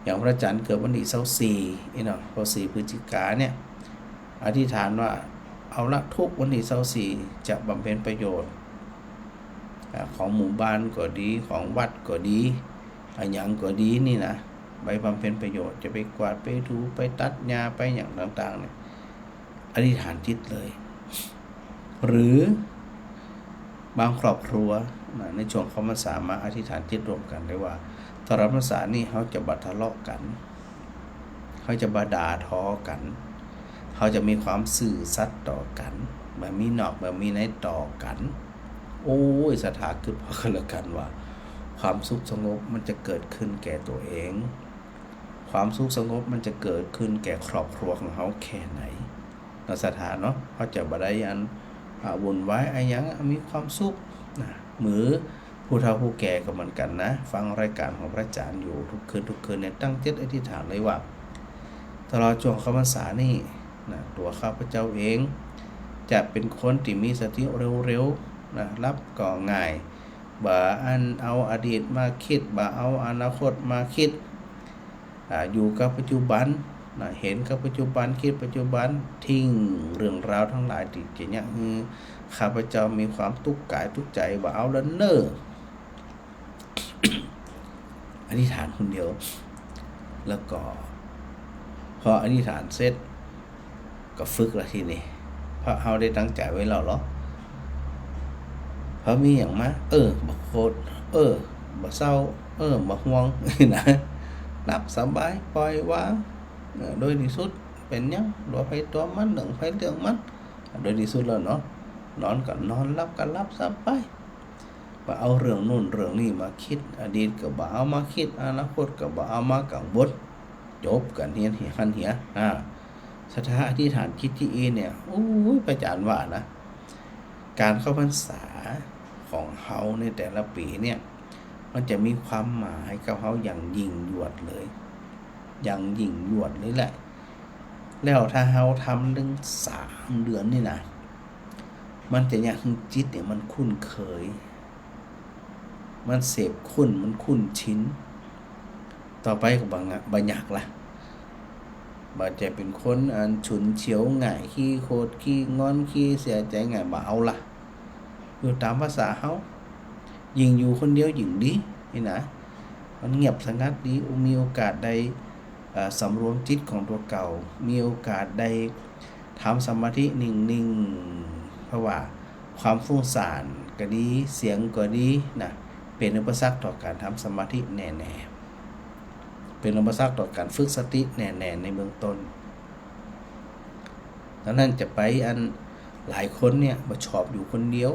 อย่างพระจันทร์เกิดวันที่24พฤศจิกายนเนี่ยอธิษฐานว่าเอาละทุกวันที่24จะบำเพ็ญประโยชน์ของหมู่บ้านก็ดีของวัดก็ดีอย่างก็ดีนี่นะไปบำเพ็ญประโยชน์จะไปกวาดไปถูไปตัดหญ้าไปอย่างต่างๆเนี่ยอธิษฐานจิตเลยหรือบางครอบครัวในช่วงเข้าพรรษามาอธิษฐานจิตรวมกันได้ว่าตอนรับพรรษานี่เขาจะบัดทะเลาะกันเขาจะบาด่าทอกันเขาจะมีความซื่อสัตย์ต่อกันแบบมีนอกแบบมีในต่อกันโอ้ยสถาคือพอกันละกันว่าความสุขสงบมันจะเกิดขึ้นแก่ตัวเองความสุขสงบมันจะเกิดขึ้นแก่ครอบครัวของเขาแค่ไหนในสถานเนาะเขาจะบได้ยันวุ่นวายอะไรอย่างมีความสุขมือผู้เฒ่าผู้แก่ก็เหมือนกันนะฟังรายการของพระอาจารย์อยู่ทุกคืนเนี่ยตั้งจิตอธิษฐานเลยว่าตลอดช่วงเข้าพรรษานี่ตัวข้าพเจ้าเองจะเป็นคนที่มีสติเร็วๆรับก่อง่ายบ่เอาอดีตมาคิดบ่เอาอนาคตมาคิดอยู่กับปัจจุบันเห็นกับปัจจุบันคิดปัจจุบันทิ้งเรื่องราวทั้งหลายที่เนี่ยข้าพเจ้ามีความทุกข์กายทุกข์ใจบ่เอาแล้วเนอ อธิษฐานคนเดียวแล้วก็พออธิษฐานเสร็จก็ฝึกละทีนี้เพราะเราได้ตั้งใจไว้แล้วเหรอเพราะมีอย่างมาบ่โคตรบ่เศร้าบ่ห่วงนะรับสบายปล่อยวางโดยที่สุดเป็นยังตัวไปตัวมันเรื่องไปเรื่องมันโดยที่สุดแล้วเนาะนอนก็นอนรับก็รับสบายบ่เอาเรื่องนู่นเรื่องนี้มาคิดอดีตก็บ่เอามาคิดอนาคตก็บ่เอามากังวลจบกันเฮียสถานอธิษฐานจิตที่เนี่ยโอ้ยพระอาจารย์ว่านะการเข้าพรรษาของเฮาในแต่ละปีเนี่ยมันจะมีความหมายกับเฮาอย่างยิ่งยวดเลยอย่างยิ่งยวดเลยแหละแล้วถ้าเฮาทำถึง3 เดือนนี่นะมันจะอย่างจิตเนี่ยมันคุ้นเคยมันเสพมันคุ้นชินต่อไปก็บางอยากละบาดจะเป็นคนฉุนเฉียวง่ายขี้โคตรขี้งอนขี้เสียใจง่ายบ่เอาละอยู่ตามภาษาเฮายิ่งอยู่คนเดียวยิ่งดีนี่นะมันเงียบสงัดดีมีโอกาสได้สำรวมจิตของตัวเก่ามีโอกาสได้ทำสมาธินิ่งๆเพราะว่าความฟุ้งซ่านก็ดีเสียงก็ดีนะเป็นอุปสรรคต่อการทำสมาธิแน่ๆเป็นอุปสรรคต่อการฝึกสติแน่ๆในเบื้องต้นดังนั้นจะไปหลายคนเนี่ยบ่ชอบอยู่คนเดียว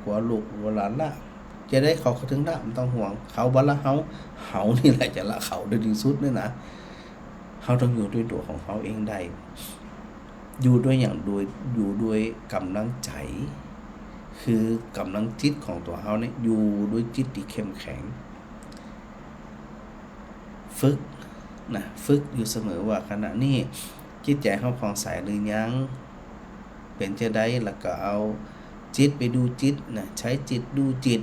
กลัวลูกกลัวหลานละจะได้เขาถึงละมันต้องห่วงเขาบ่ละเฮานี่แหละจะละเขาได้ดีสุดเนี่ยนะเขาต้องอยู่ด้วยตัวของเขาเองได้อยู่ด้วยกำลังใจคือกำลังจิตของตัวเขาเนี่ยอยู่ด้วยจิตที่เข้มแข็งฝึกอยู่เสมอว่าขณะนี้จิตใจเขาผ่องใสหรือยังเป็นจะได้แล้วก็เอาจิตไปดูจิตใช้จิตดูจิต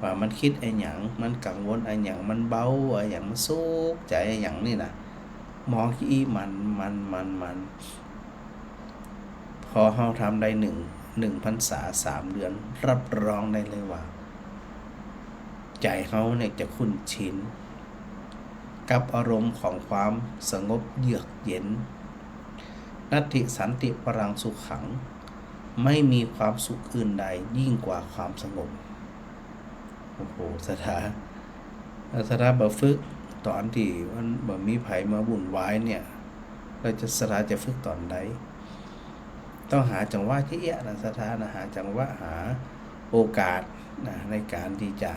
ว่ามันคิดไอ้หยังมันกังวลไอ้หยังมันเบาไอ้หยังมันสุขใจไอ้หยังนี่นะมองที่มันพอเฮาทำได้1 พรรษา3 เดือนรับรองได้เลยว่าใจเฮาเนี่ยจะคุ้นชินกับอารมณ์ของความสงบเยือกเย็นนัตถิสันติปรังสุขขังไม่มีความสุขอื่นใดยิ่งกว่าความสงบโอ้โหสถาบ่ฝึกตอนที่มันบ่มีไผมาวุ่นวายเนี่ย เราจะสถาจะฝึกตอนใดต้องหาจังหวะที่นะสถานะหาจังหวะหาโอกาสนะในการที่จะ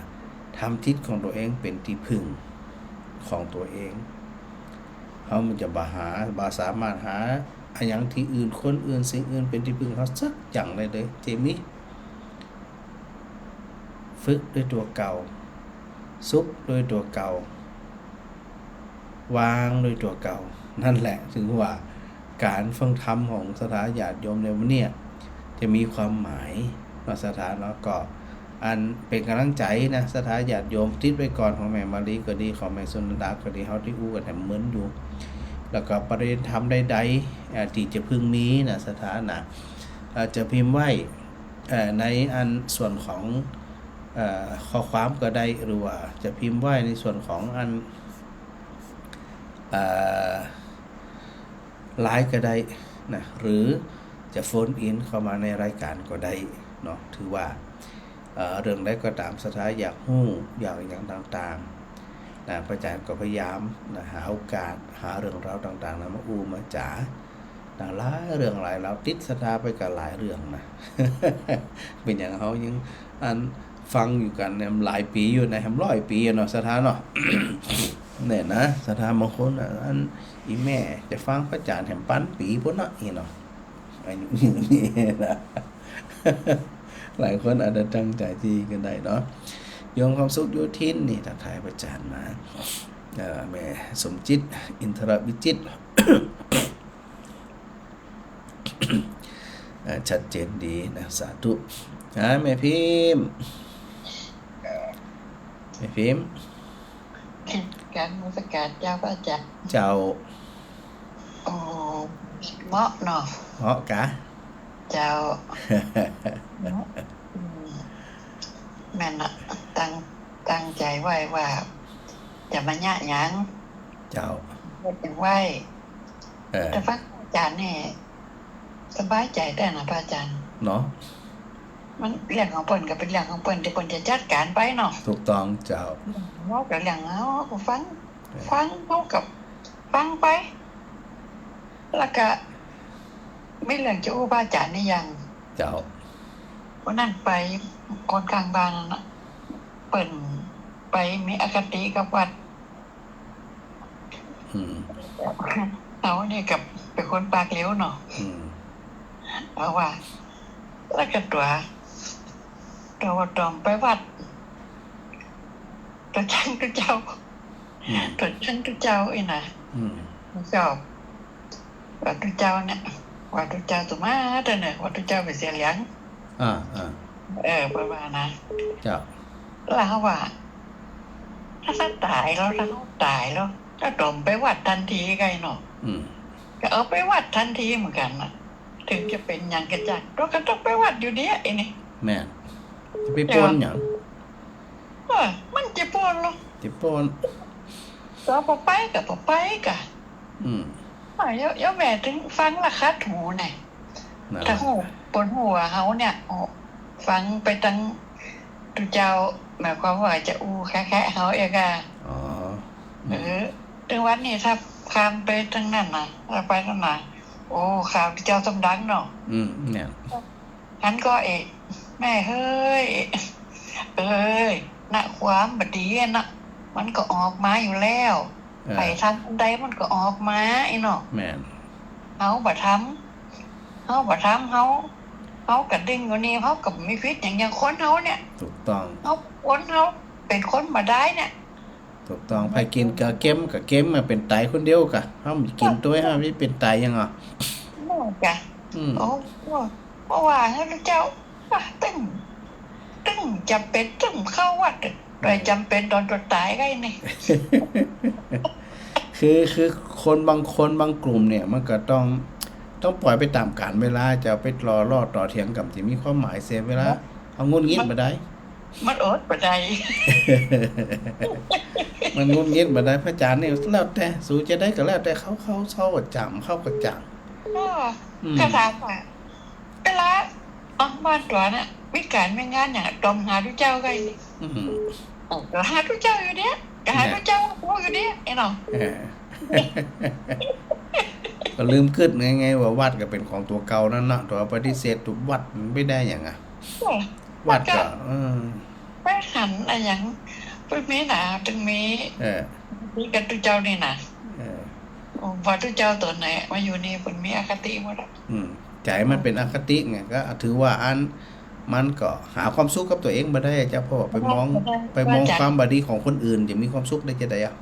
ทำทิศของตัวเองเป็นที่พึ่งของตัวเองเขามันจะบาสามารถหาอย่างที่อื่นคนอื่นสิ่งอื่นเป็นที่พึ่งเขาสักอย่างเลยเจมี่ฝึกด้วยตัวเก่าซุกด้วยตัวเก่าวางด้วยตัวเก่านั่นแหละถึงว่าการฟังธรรมของสถาญาติโยมในวันนี้จะมีความหมายว่าสถาเนาะก็อันเป็นกำลังใจนะสถาญาติโยมติดไว้ก่อนของแม่มาลีก็ดีของแม่สุนดาก็ดีเฮาที่อู้กันแหมเหมือนอยู่แล้วก็ประเด็นธรรมใดๆที่จะพึงมีนะสถานะจะพิมพ์ไว้ในอันส่วนของข้อความก็ได้หรือว่าจะพิมพ์ไว้ในส่วนของอันไลฟ์ก็ได้นะหรือจะโฟนอินเข้ามาในรายการก็ได้เนาะถือว่าเรื่องใดก็ตามสถาอยากฮู้อยากอย่างต่างๆนะพระอาจารย์ก็พยายามนะหาโอกาสหาเรื่องราวต่างๆนะมาอู้มาจ๋าหลายเรื่องหลายเราติดสถาไปกับหลายเรื่องนะ เป็นอย่างเขายังอันฟังอยู่กันเนี่ยหลายปีอยู่ใน100 ปีเนาะสถาเนาะ เนี่ยนะสถาบางคนอันอีแม่จะฟังพระอาจารย์แห่งปันปีพุ่นเนาะอีเนาะอายุนี่นะ หลายคนอาจจะตั้งใจที่กันได้เนาะโยมความสุขโยทินนี่ทักทายพระอาจารย์มาแม่สมจิตอินทรวิจิต ชัดเจนดีนะสาธุแม่พิมพ์การมุสการเจ้าพระอาจารย์เจ้าโอ้เหมาะเนาะเหมาะกะเจ้าแม่น่ะตั้งใจไว้ว่าจะมาญะหยังเจ้าเป็นไว้แต่พระอาจารย์นี่สบายใจได้นะพระอาจารย์เนาะมันเรื่องของเปิ้นก็เป็นเรื่องของเปิ้นที่เปิ้นจะจัดการไปเนาะถูกต้องเจ้าเว้ากับเรื่องเอาก็ฟังเฮากับฟังไปแล้วก็ไม่เรื่องจะอู้พระอาจารย์นี่ยังเจ้าวันนั้นไปคนกลางบ้านน่ะเปิ้นไปมีอคติกับวัดเอานี่กับเป็นคนปากเหลวเนาะเอาว่าแล้วก็ตัวตอมไปวัดตัวช่างตัวเจ้าไอ้น่ะชอบว่าตัวเจ้าเนี่ยว่าตัวเจ้าตัวมาแต่เนี่ยว่าตัวเจ้าไปเสียเหลียงประมาณนะเจ้าแล้วว่าถ้าตายแล้วก็ตอมไปวัดทันทีไงเนาะก็เอาไปวัดทันทีเหมือนกันน่ะถึงจะเป็นอย่างกระจักเราก็ต้องไปวัดอยู่เนี้ยไอ้นี่แม่จะไปปนอย่างมันจะปนหรอจะปนเราไปกะเยอะแม่ถึงฟังละคัดหูไงถ้าหูปนหัวเขาเนี่ยฟังไปตั้งตุเจ้าหมายความว่าจะอู้แค่เขาเองอ่ะถึงวันนี้ถ้าคามไปทั้งนั้นนะไปทั้งนั้นโอ้ข่าวเจ้าสมดังเนาะเนี่ยงั้นก็แม่เฮ้ยนะความบดีนะมันก็ออกมาอยู่แล้วไปทางใดมันก็ออกมาไอ้เนาะแม่เขาบ่ทำเขากระดิ่งอยู่นี่เขากับมีพิษอย่างคนเขาเนี่ยถูกต้องเขาคนเขาเป็นคนมาได้เนี่ยถูกต้องไปกินกะเก็มมาเป็นไตคนเดียวกะเขาไม่กินตัวให้ไม่เป็นไตยังอ่ะนั่นกะโอ้เพราะว่าเจ้าตึ้งจำเป็นตึ้งเข้าวัดโดยจำเป็นตอนตัวตายไงนี่ คือคนบางคนบางกลุ่มเนี่ยมันก็ต้องปล่อยไปตามกาลเวลาจะไปรอต่อเถียงกับที่มีความหมายเสียเวลาเอางุนงิดมาได้มันอดมาได้ มันงุนงิดมาได้พระอาจารย์นี่แล้วแต่สู้จะได้ก็แล้วแต่เขาจำเข้ากระจังก็ถามว่าเวลาบ้านตัวน่ะวิการไม่งานอย่างตอมหาทุเจ้าไงก็หาทุเจ้าอยู่เนี้ยก็หาทุเจ้าพูดอยู่เนี้ยไอ้น้อง ก็ลืมคิดไงว่าวัดก็เป็นของตัวเก่านั่นนะตัวปฏิเสธทุกวัดมันไม่ได้อย่างอ่ะวัดก็ไม่หันอะไรอย่างเป็นเมหนาถึงเมนี่กันตุเจ้านี่นะพอตุเจ้าตัวไหนมาอยู่นี่เป็นมีอคติหมดใจมันเป็นอคติไงก็ถือว่ามันก็หาความสุขกับตัวเองบ่ได้เจ้าพ่อไปมองความบดีของคนอื่นจะมีความสุขได้จะได้อ่ะ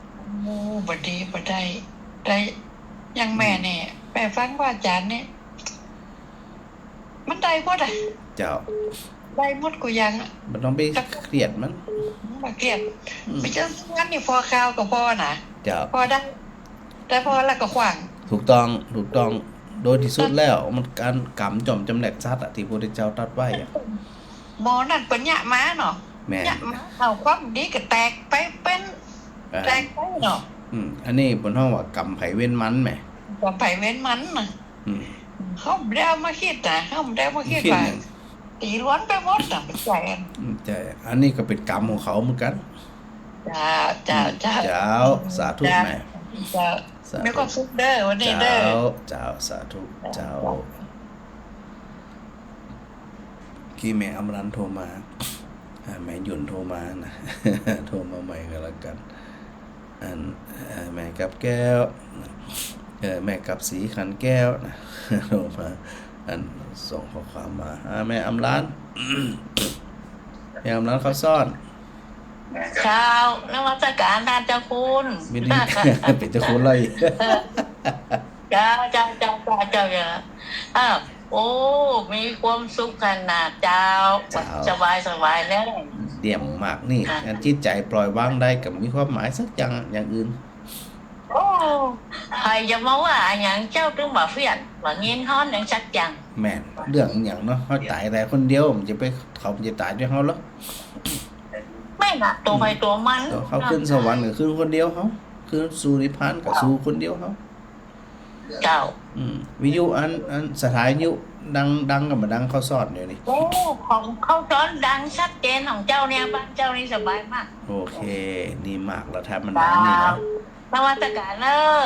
บ่ดีบ่ได้ยังแม่เนี่ยแม่ฟังว่าอาจารย์เนี่ยมันได้หมดอ่ะเจ้าได้หมดกูยังมันต้องไปเครียดมันมาเครียดไม่ใช่งั้นนี่พอข้าวกับพ่อนะเจ้าพอได้แต่พอแล้วก็ขวางถูกต้องโดยที่สุดแล้วมันการกรรมจอมจำแหลกซัดอ่ะที่พระพุทธเจ้าตรัสไว้อ่ะหมอนั่นเป็นหยะม้าเนาะหยะม้าเอาความดีก็แตกไปเป็นแตกไปเนาะอันนี้บนห้องว่ากรรมไผเว้นมันแหมกรรมไผเว้นมันน่ะเขาไม่ได้เอามาคิดนะเขาไม่ได้มาคิดว่าตีล้วนไปหมดน่ะเป็นใจใช่อันนี้ก็เป็นกรรมของเขาเหมือนกันเจ้าสาธุแม่ไม่ก็สุขเด้อวันนี้เด้อเจ้าสาธุเจ้ากี่แม่อมรันโทรมาแม่หยุ่นโทรมานะโทรมาใหม่ก็แล้วกันแม่กับแก้วแม่กับสีขันแก้วนะโทรมาส่งข้อความมาแม่อมรันแม่อมรันเขาซ่อนเช้านมัสการท่านเจ้าคุณไม่ได้เป็นเจ้าคุณเลยเจ้าอย่างโอ้มีความสุขขนาดเจ้าสบายแล้วเดี่ยมมากนี่จิตใจปล่อยวางได้กับมีความหมายสักอย่างอื่นโอ้ใครจะมาว่าอย่างเจ้าตึงมาเฟียนว่าเงินฮ้อนอย่างสักอย่างแม่นเรื่องอย่างเนาะเขาตายแต่คนเดียวมันจะไปเขาจะตายด้วยเขาหรอไม่นะตัวไปตัวมันเขาขึ้นสวรรค์ก็ขึ้นคนเดียวเขาขึ้นสู่นิพพานก็สู่คนเดียวเขาเจ้าวิทยุอันสถานีดังกับมาดังเขาสอนอยู่นี่โอ้ของเขาสอนดังชัดเจนของเจ้าเนี่ยบ้านเจ้านี่สบายมากโอเคนี่มากแล้วแทบมันดังนี่เนาะนวัตกรรม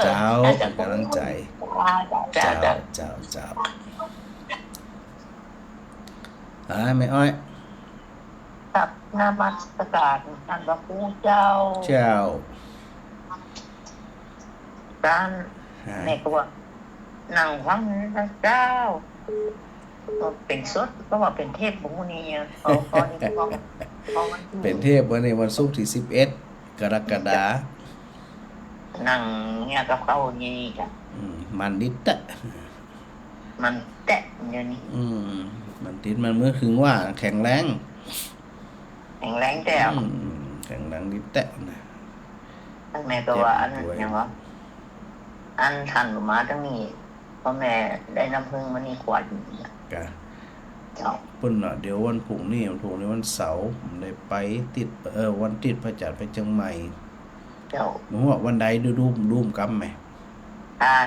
เจ้าเป็นกำลังใจเจ้าไม่อ้อยกับนมัสการท่านพระครูเจ้าการในตัวนั่งฟังพระเจ้าก็เป็นสดก็ว่าเป็นเทพบุญนี้เขาเป็นเทพวันศุกร์ที่11 กรกฎาคมนั่งเนี่ยกับเขาอย่างนี้จ้ะมันดิตะมันแตะอย่างนี้มันติดมันเมื่อคืนว่าแข็งแรงแต่แข็งแรงดิตะนะตั้งแม่ก็ว่าอันยังวะอันทันมาตั้งนี้เพราะแม่ได้น้ำผึ้งมานี่ขวดกะปุ่นเนาะเดี๋ยววันพรุ่งนี้วันเสาร์ผมได้ไปติดวันติดพระจันทร์ไปเชียงใหม่หนูว่าวันใดดูมกำไหม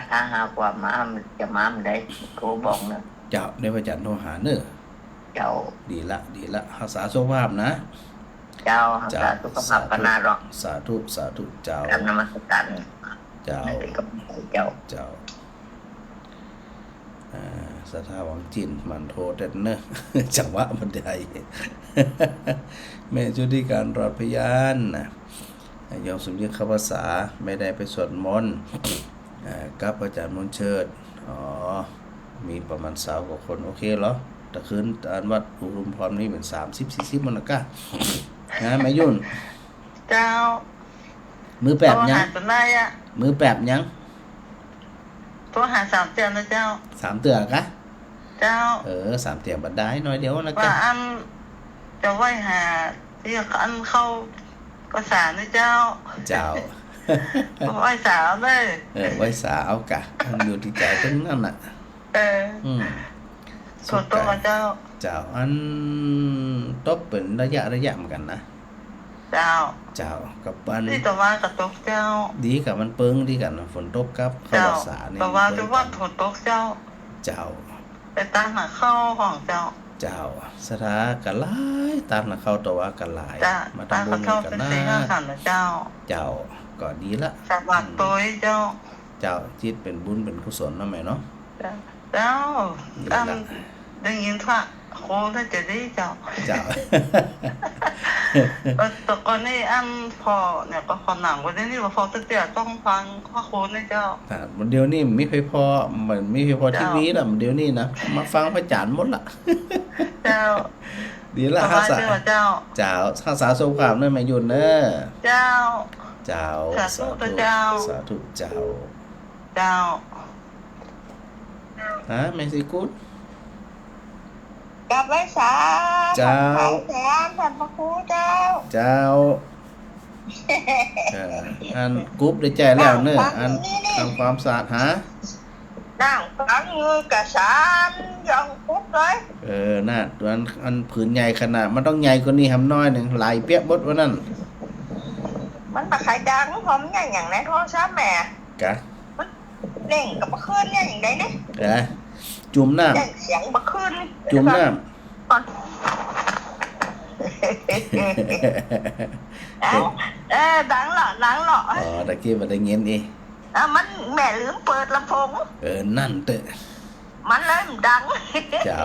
ถ้าหากว่ามาจะมาได้โทรบอกเนอะเจ้าได้พระจันทร์โทรหาเนอะเจ้าดีละรักษาสุขภาพนะเจ้ารักษาสุขภาพกันนาหรอกสาธุเจ้านมัสการเจ้าสถาวังจินมันโทเด็ดเนอะจังหวะมันได้แม่จุติการรอดพยานนะยอมสมเด็จข้าพษาไม่ได้ไปสวดมนต์กับอาจารย์มนเชิดมีประมาณ20 กว่าคนโอเคเหรอแต่คืนวัดอุรุมพรนี่เป็น30-40มันนะก้าแม่ยุ่นเจ้ามือแปบยังมือแปบยังตัวหา3 เตือนนะเจ้า3 เตือนกะเจ้า3 เตือนบัดได้น้อยเดียวนะก้าว่าอันจะไหว้หาที่อันเข้าก็สารนะเจ้าไหว้สาวเลยไหว้สาวกะอยู่ที่ใจทั้งนั้นน่ะส่วนตัวเจ้าอันตบเป็นระยะเหมือนกันนะเจ้ากับปันที่ต่อมากับตกเจ้าดีกับมันเปิ้งดีกันฝนตกกับเข้าสาเนี่ยต่อมาจะว่าฝนตกเจ้าไปตั้งหน้าเข้าของเจ้าสถากันหลายตามหน้าเข้าตัวว่ากันหลายมาทำบุญกันนะเจ้าก็ดีละสวัสดีเจ้า เจ้าจิตเป็นบุญเป็นกุศลเนาะแม่เนาะเจ้าได้ยินว่าโคถ้าจะได้เจ้าแต่ก่อนนี่พอเนี่ยก็พอหนังวันนี้ว่าพอตั้งแต่ต้องฟังข้อโคนะเจ้าเดี๋ยวนี้ไม่เคยพอเหมือนไม่เคยพอทีวีละเดี๋ยวนี้นะมาฟังพระอาจารย์หมดละเจ้าดีละภาษาเจ้าภาษาสงครามนั่นมายุ่นเนอะเจ้าสาธุเจ้าฮะแม่สิกุดกับไว้สาเจ้าท่านพระครูเจ้าอันกุ๊บได้ใจแล้วเนอะอันทำความสะอาดหานั่งฟังมือกระสานยองกุ๊บเลยน่ะตัวอันผืนใหญ่ขนาดมันต้องใหญ่กว่านี้ทำน้อยหนึ่งไหลเปียกบดว่านั่นมันมาขายดังผมอย่างในโทรศัพท์แม่กะเล่งกับบักคืนเนี่ยอย่างไรเนี่ยจุ่มน้ำเสียงบักคืนจุ่มน้ำดังหรอตะกี้มันได้เงี้ยนี่มันแม่ลืมเปิดลำโพงนั่นเตะมันเลยดังเจ้า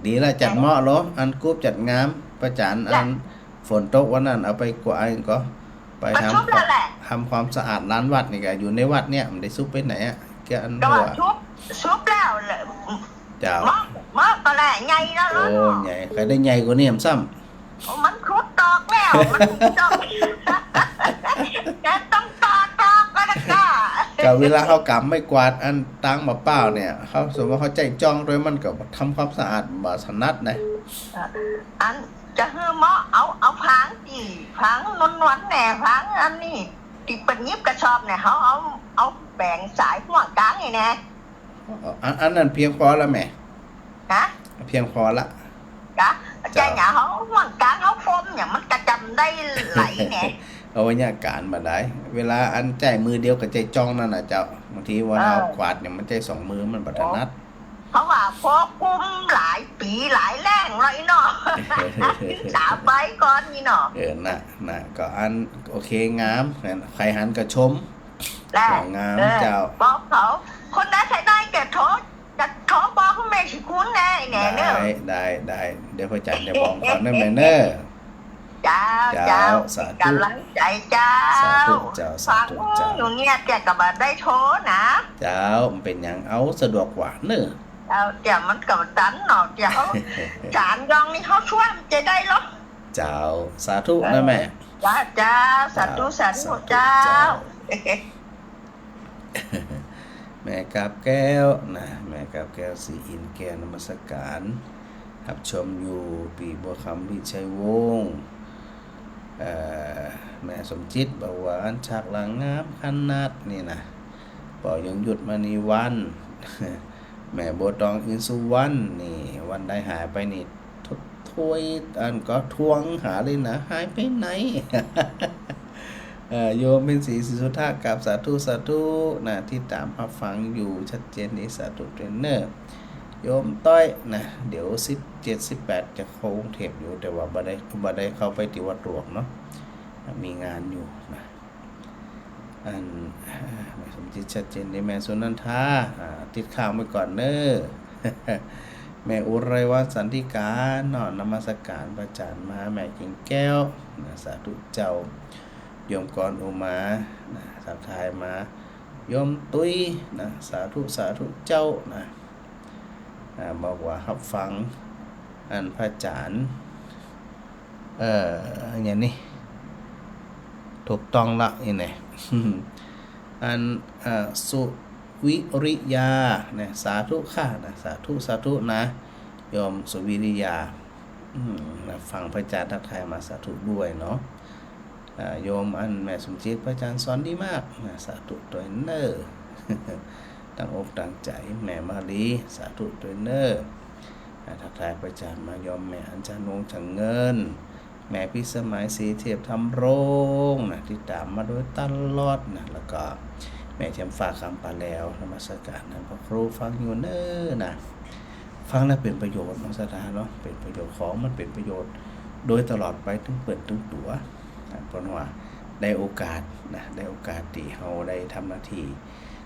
ดีละจัดเหมาะเหรออันกุ๊บจัดงามประจานอันฝนตกวันนั้นเอาไปกวาดก็ไปทำความสะอาดร้านวัดนี่แกอยู่ในวัดเนี่ยมันได้ซุปไปไหนอ่ะแกอันหัวซุปแล้วเจ้ามาก็แหละใหญ่แล้วโอ้ใหญ่ใครได้ใหญ่กว่านี้ซ้ำมันครุดตอกแล้วมันตอกแกต้องตอกก็ได้ก็เวลาเขากำไม่กวาดอันตั้งมาเปล่าเนี่ยเขาสมมติเขาใจจ้องด้วยมันก็ทำความสะอาดมาถนัดนะอันจะเฮือหม้อเอาพังพังนวลแหน่พังอันนี้ติดเป็นยิบกระชอบเนี่ยเขาเอาแบ่งสายหัวกลางไงแน่อันนั้นเพียงพอแล้วแม่เพียงพอละใจหนาเขาหัวกลางเขาคมเนี่ยมันกระจำได้ไหลไงเอาไว้เนี่ยการมาได้เวลาอันใจมือเดียวกับใจจ้องนั่นนะเจ้าบางทีว่าเรากวาดเนี่ยมันใจสองมือมันบัดนัดเพราะว่าพอคุ้มหลายปีหลายแรงเลยเนาะสาไปก่อนนี่เนาะน่ะก็อันโอเคงามใครหันก็ชมงามเจ้าบอกเขาคนนั้นใช้ได้แต่โทษบอกคุณแม่สิคุณแน่เนอะได้เดี๋ยวพ่อจันจะบอกเขาแน่แม่เนอะเจ้ากำลังใจเจ้าฟังอยู่เนี่ยแกกับได้โทษนะเจ้ามันเป็นอย่างเอาสะดวกกว่าเนอะเดี๋ยวมันกับตันหน่อยเดี๋ยวจานยองนี่เขาช่วยจะได้หรอเจ้าสาธุนะแม่เจ้าสาธุเจ้าแม่กาบแก้วนะแม่กาบแก้วสีอินแก้วนมัสการรับชมอยู่ปีบัวคำพิชัยวงศ์แม่สมจิตบอกว่าอันฉากหลังงามขนาดนี่นะปอยังหยุดมานีวันแม่โบตองอินสุวรรณนี่วันได้หายไปนี่ถ้วยอันก็ทวงหาเลยนะหายไปไหนโยมเป็นศรีสุธากับสาธุนะที่ตามรับฟังอยู่ชัดเจนในสาธุเทรนเนอร์โยมต้อยนะเดี๋ยว17-18จะเข้ากรุงเทพอยู่แต่ว่าบ่ได้เข้าไปที่วัดหลวงเนาะมีงานอยู่นะอันแม่สมจิตชัดเจนในแม่สุนันทาติดข้าวไว้ก่อนเน้อแม่อุไรวัฒน์สันติการนอนนมัสการพระอาจารย์มาแม่กิ่งแก้วนะสาธุเจ้าโยมกรอุมานะทักทายมาโยมตุ้ยนะสาธุเจ้านะบอกว่ารับฟังอันพระอาจารย์อย่างนี้ถูกต้องละนี่ไงอันสุวิริยาเนี่ยสาธุค่ะนะสาธุนะโยมสุวิริยาฟังพระอาจารย์ทักทายมาสาธุด้วยเนาะโยมอันแม่สมจิตพระอาจารย์สอนดีมากนะสาธุตัวเนอร์ตั้งอกตั้งใจแม่มาลีสาธุตัวเนอร์ทักทายพระอาจารย์มายอมแม่อาจารย์วงฉังเงินแม่พิสมัยศรีเทียบทำโรงนะที่ตามมาโดยตลอดนะแล้วก็แม่เทียมฝากคำปาแล้วนมัสการนะพระครูฟังอยู่เนอนะฟังแล้วเป็นประโยชน์น้องสถานเนาะเป็นประโยชน์ของมันเป็นประโยชน์โดยตลอดไปถึงเปิดถึงตัวเพราะว่า ได้โอกาสนะได้โอกาสที่เฮาได้ทำหน้าที่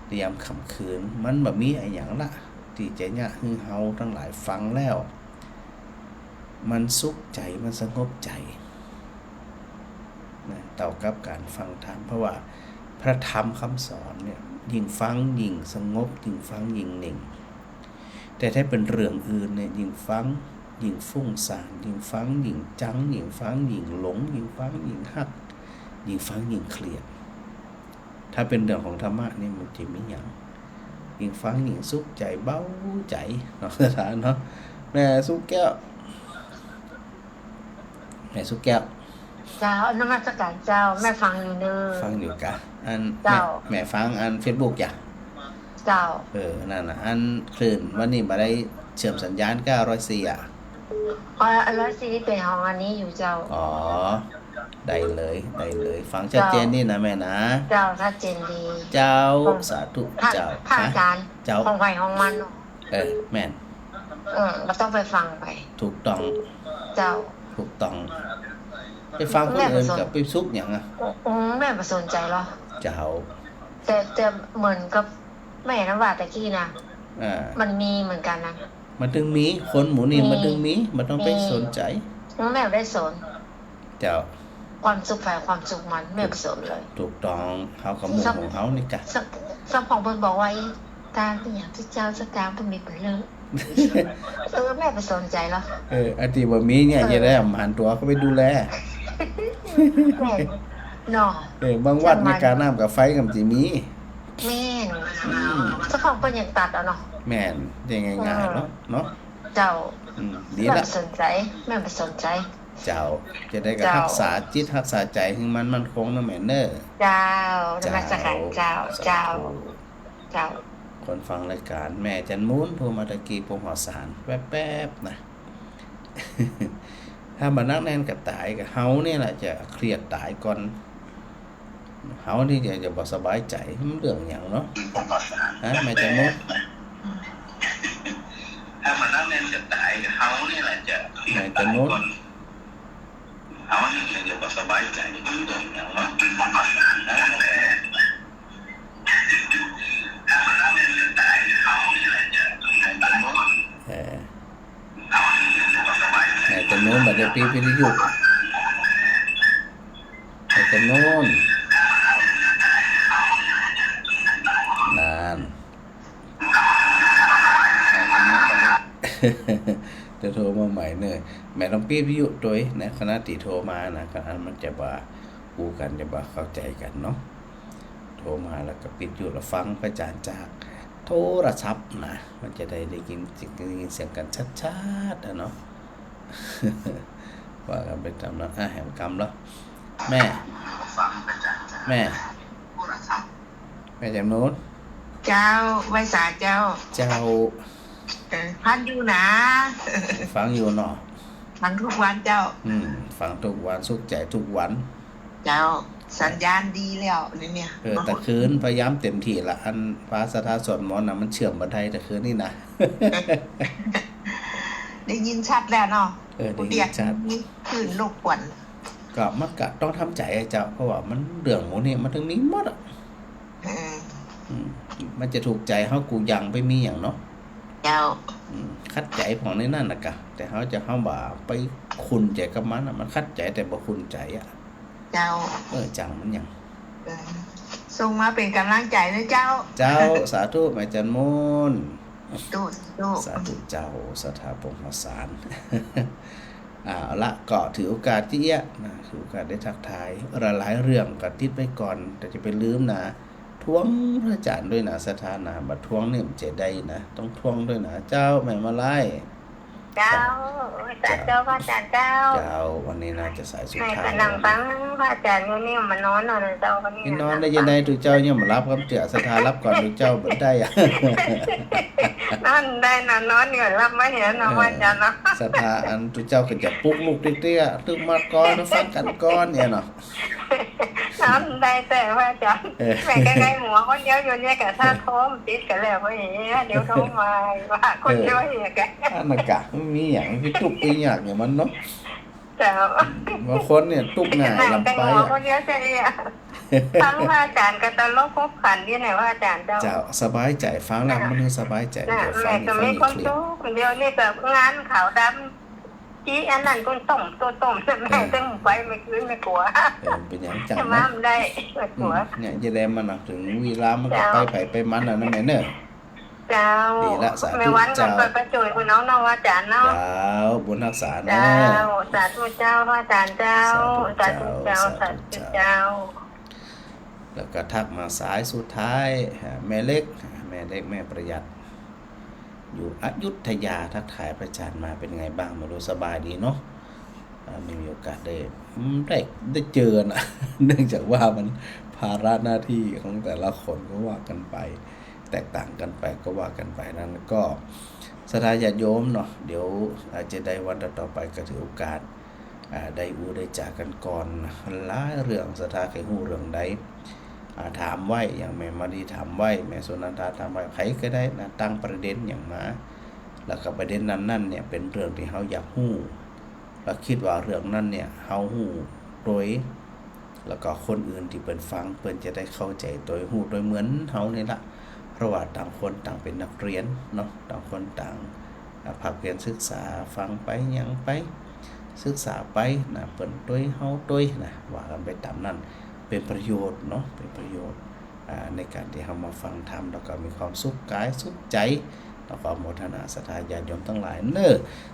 ในยามค่ำคืนมันแบบมีอะไรอย่างละที่จะเนี่ยคือเฮาทั้งหลายฟังแล้วมันสุขใจมันสงบใจนะต่อกับการฟังธรรมเพราะว่าพระธรรมคำสอนเนี่ยยิ่งฟังยิ่งสงบยิ่งฟังยิ่งนิ่งแต่ถ้าเป็นเรื่องอื่นเนี่ยยิ่งฟังยิ่งฟุ้งซ่านยิ่งฟังยิ่งจังยิ่งฟังยิ่งหลงยิ่งฟังยิ่งฮักยิ่งฟังยิ่งเครียดถ้าเป็นเรื่องของธรรมะนี่มันจะมีอย่างยิ่งฟังยิ่งสุขใจเบาใจเนาะสถานเนาะแม่สุขแก้วแม่สุขแก้วเจ้านมัสการเจ้าแม่ฟังอยู่เนอฟังอยู่กะอันแม่ฟังอัน Facebook จ้ะเจ้านั่นน่ะอันคลื่นวันนี้บ่ได้เชื่อมสัญญาณ904อ่ะ104เป็นของอันนี้อยู่เจ้าอ๋อได้เลยฟังชัดเจนนี่นะแม่นะเจ้าชัดเจนดีเจ้าสาธุเจ้าพระอาจารย์เจ้าของไผของมันแม่นเราต้องไปฟังไปถูกต้องเจ้าถูกต้องไปฟังคนอื่นกับไปซุกหยังอ่ะแม่บ่สนใจหรอเจ้าแต่เหมือนกับแม่นว่าตะกี้นะมันมีเหมือนกันนะมันถึงมีคนหมู่นี่มันถึงมีมันต้องไปสนใจแม่ได้สนเจ้าความสุขฝ่ายความสุขมันแม่บ่สนเลยถูกต้องเฮากับหมู่ของเฮานี่กะสัมของเพิ่นบอกว่าการเป็นอย่างที่เจ้าสักการบ่มีเป็นเรื่องแม่บ่สนใจหรออันที่บ่มีเนี่ยจะได้หันตัวเข้าไปดูแลแม่เนาะบางวัดมีการน้ำกับไฟกับสิมีแม่นสักของเพิ่นยังตัดเอาเนาะแม่นยังง่ายๆเนาะเจ้าดีละสนใจแม่บ่สนใจเจ้าจะได้ก็รักษาจิตรักษาใจให้มันมั่นคงนะแม่เด้อเจ้านมัสการเจ้าคนฟังรายการแม่จันมูนโทรมาตะกี้ผมหอสารแป๊บๆนะ ถ้ามานักแน่นกับตายกับเฮาเนี่ยแหละจะเครียดตายก่อนเฮานี่จะบ่สบายใจมันเรื่องหยังเนาะฮะแม่จันมูนถ้ามานักแน่นกับตายกับเฮาเนี่ยแหละจะเครียดตายก่อนเฮานี่จะบ่สบายใจมันเรื่องหยังเนาะแต่โน้นบัดเดี๋ยวปีที่อยู่แต่โน้นนานจะโทรมาใหม่เนยแม่ต้องปีพิยุตัวในคณะติโทรมานะคณะมันจะบ่าคู่กันจะบ่าเข้าใจกันเนาะโทรมาแล้วก็ปิดอยู่แล้วฟังพระอาจารย์จากโทรศัพท์นะมันจะได้ยินเสียงกันชัดๆเนาะว่ากันไปตามนั้นแหมกรรมแล้วแม่จำโน้นเจ้าไว้สาเจ้าพันอยู่นะฟังอยู่เนาะฟังทุกวันเจ้าฟังทุกวันสุขใจทุกวันเจ้าสัญญาณดีแล้วเนี่ยแต่คืนพยายามเต็มที่ละอันฟ้าสถาสวดมนต์น่ะมันเชื่อมบ่ได้แต่คืนนี่นะได้ยินชัดแล้วเนาะได้ยินชัดคืนรบกวนก็มันก็ต้องทำใจเจ้าเพราะว่ามันเรื่องหมู่นี้มันถึงมีหมดอ่ะมันจะถูกใจเฮากูยังไปมีหยังเนาะเจ้าคัดใจของในนั่นน่ะกะแต่เฮาจะเฮาบ่ไปคุ้นใจกับมันน่ะมันคัดใจแต่บ่คุ้นใจอ่ะเจ้าจังมันหยังส่งมาเป็นกำลังใจนะเจ้าสาธุแม่จันมูนสาธุเจ้าสถาปงสารละก็ถือโอกาสที่นะถือโอกาสได้ทักทายหลายเรื่องก็ติดไว้ก่อนแต่จะไปลืมนะทวงพระอาจารย์ด้วยนะสถานะบัดทวงนี่มันจะได้นะต้องทวงด้วยนะเจ้าแม่มาไล่เจ้าพระอาจารย์เจ้าวันนี้น่าจะสายสุดท้ายกำลังฟังพระอาจารย์นี่มานอนเลยเจ้าวันนี้นอนได้ยังไงทุกเจ้ายังมารับคำเตือนสถารับก่อนทุกเจ้าบ่ได้อ่ะนั่นได้นอนอยู่รับไม่เห็นนะพระอาจารย์เนาะสถาอันทุกเจ้าก็จะปลุกลูกเตี้ยๆตึกมาก่อนฟังกันก่อนเนี่ยเนาะนั่นได้แต่พระอาจารย์แม่ใกล้ๆหัวคนเดียวอยู่เนี่ยกับท่าโทมติดกันแล้วว่าอย่างนี้เดี๋ยวโทมมาว่าคนเดียวอย่างแกอันนั้นกะไม่มีอย่างพี่ตุกอีหยังอย่างมันเนาะ เจ้า บางคนเนี่ยตุกหน้าลำไป คนเยอะใจอ่ะฟังว่าอาจารย์ก็ตลกพบขันที่ไหนว่าอาจารย์เจ้า เจ้าสบายใจฟังแล้วมันสบายใจ น่ะ เดี๋ยวฟั แม่ ง ก็ ฟั ไม่ ง คน เคลีย ตู้ ร์ คนเดียวนี่ก็งานขาวดำจี้อันนั้นต้นต้มตัวต้มแม่ต้องไปไม่คืนไม่กลัว เป็นอย่างจัง จะ นะ มาได้ไม่กลัว เนี่ยจะได้มันถึงเวลามันก็ไปไปมันนะแม่เนอะ เจ้า ดีละสาธุ ไม่วันกัน เจ้า ไปประจุคุณน้องอาจารย์เนาะ เจ้าบุญรักษานะ เจ้าสาธุเจ้าอาจารย์เจ้าสาธุเจ้าสาธุเจ้า แล้วก็ทักมาสายสุดท้ายแม่เล็กแม่ประหยัดอยู่อยุธยาทักทายพระอาจารย์มาเป็นไงบ้างไม่รู้สบายดีเนาะไม่มีโอกาสได้เจอนะ เนื่องจากว่ามันภาระหน้าที่ของแต่ละคนก็ว่ากันไปแตกต่างกันไปก็ว่ากันไปนั้นก็ศรัทธาญาติโยมเนาะเดี๋ยวอาจจะได้วันต่อไปก็ถือโอกาสได้ได้จากกันก่อนหลายเรื่องศรัทธาใครฮู้เรื่องใดถามไว้อย่างแม่มาดีถามไว้แม่สุนันทาถามไว้ใครก็ได้นะตั้งประเด็นอย่างมาแล้วก็ประเด็นนั้นเนี่ยเป็นเรื่องที่เฮาอยากฮู้แล้วคิดว่าเรื่องนั้นเนี่ยเฮาฮู้โดยแล้วก็คนอื่นที่เปิ้นฟังเปิ้นจะได้เข้าใจโดยฮู้โดยเหมือนเฮานี่ล่ะเพราะว่าต่างคนต่างเป็นนักเรียนเนาะต่างคนต่างภาคเรียนศึกษาฟังไปหยังไปศึกษาไปนะเปิ้นโดยเฮาโดยนะว่ากันไปตามนั้นเป็นประโยชน์เนาะเป็นประโยชน์ในการที่เรามาฟังธรรมแล้วก็มีความสุขกายสุขใจแล้วก็โมทนาศรัทธาญาติโยมทั้งหลาย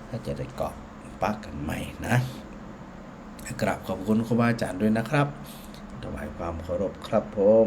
ถ้าจะได้เกาะปักกันใหม่นะกราบขอบคุณครูบาอาจารย์ด้วยนะครับถวายความเคารพครับผม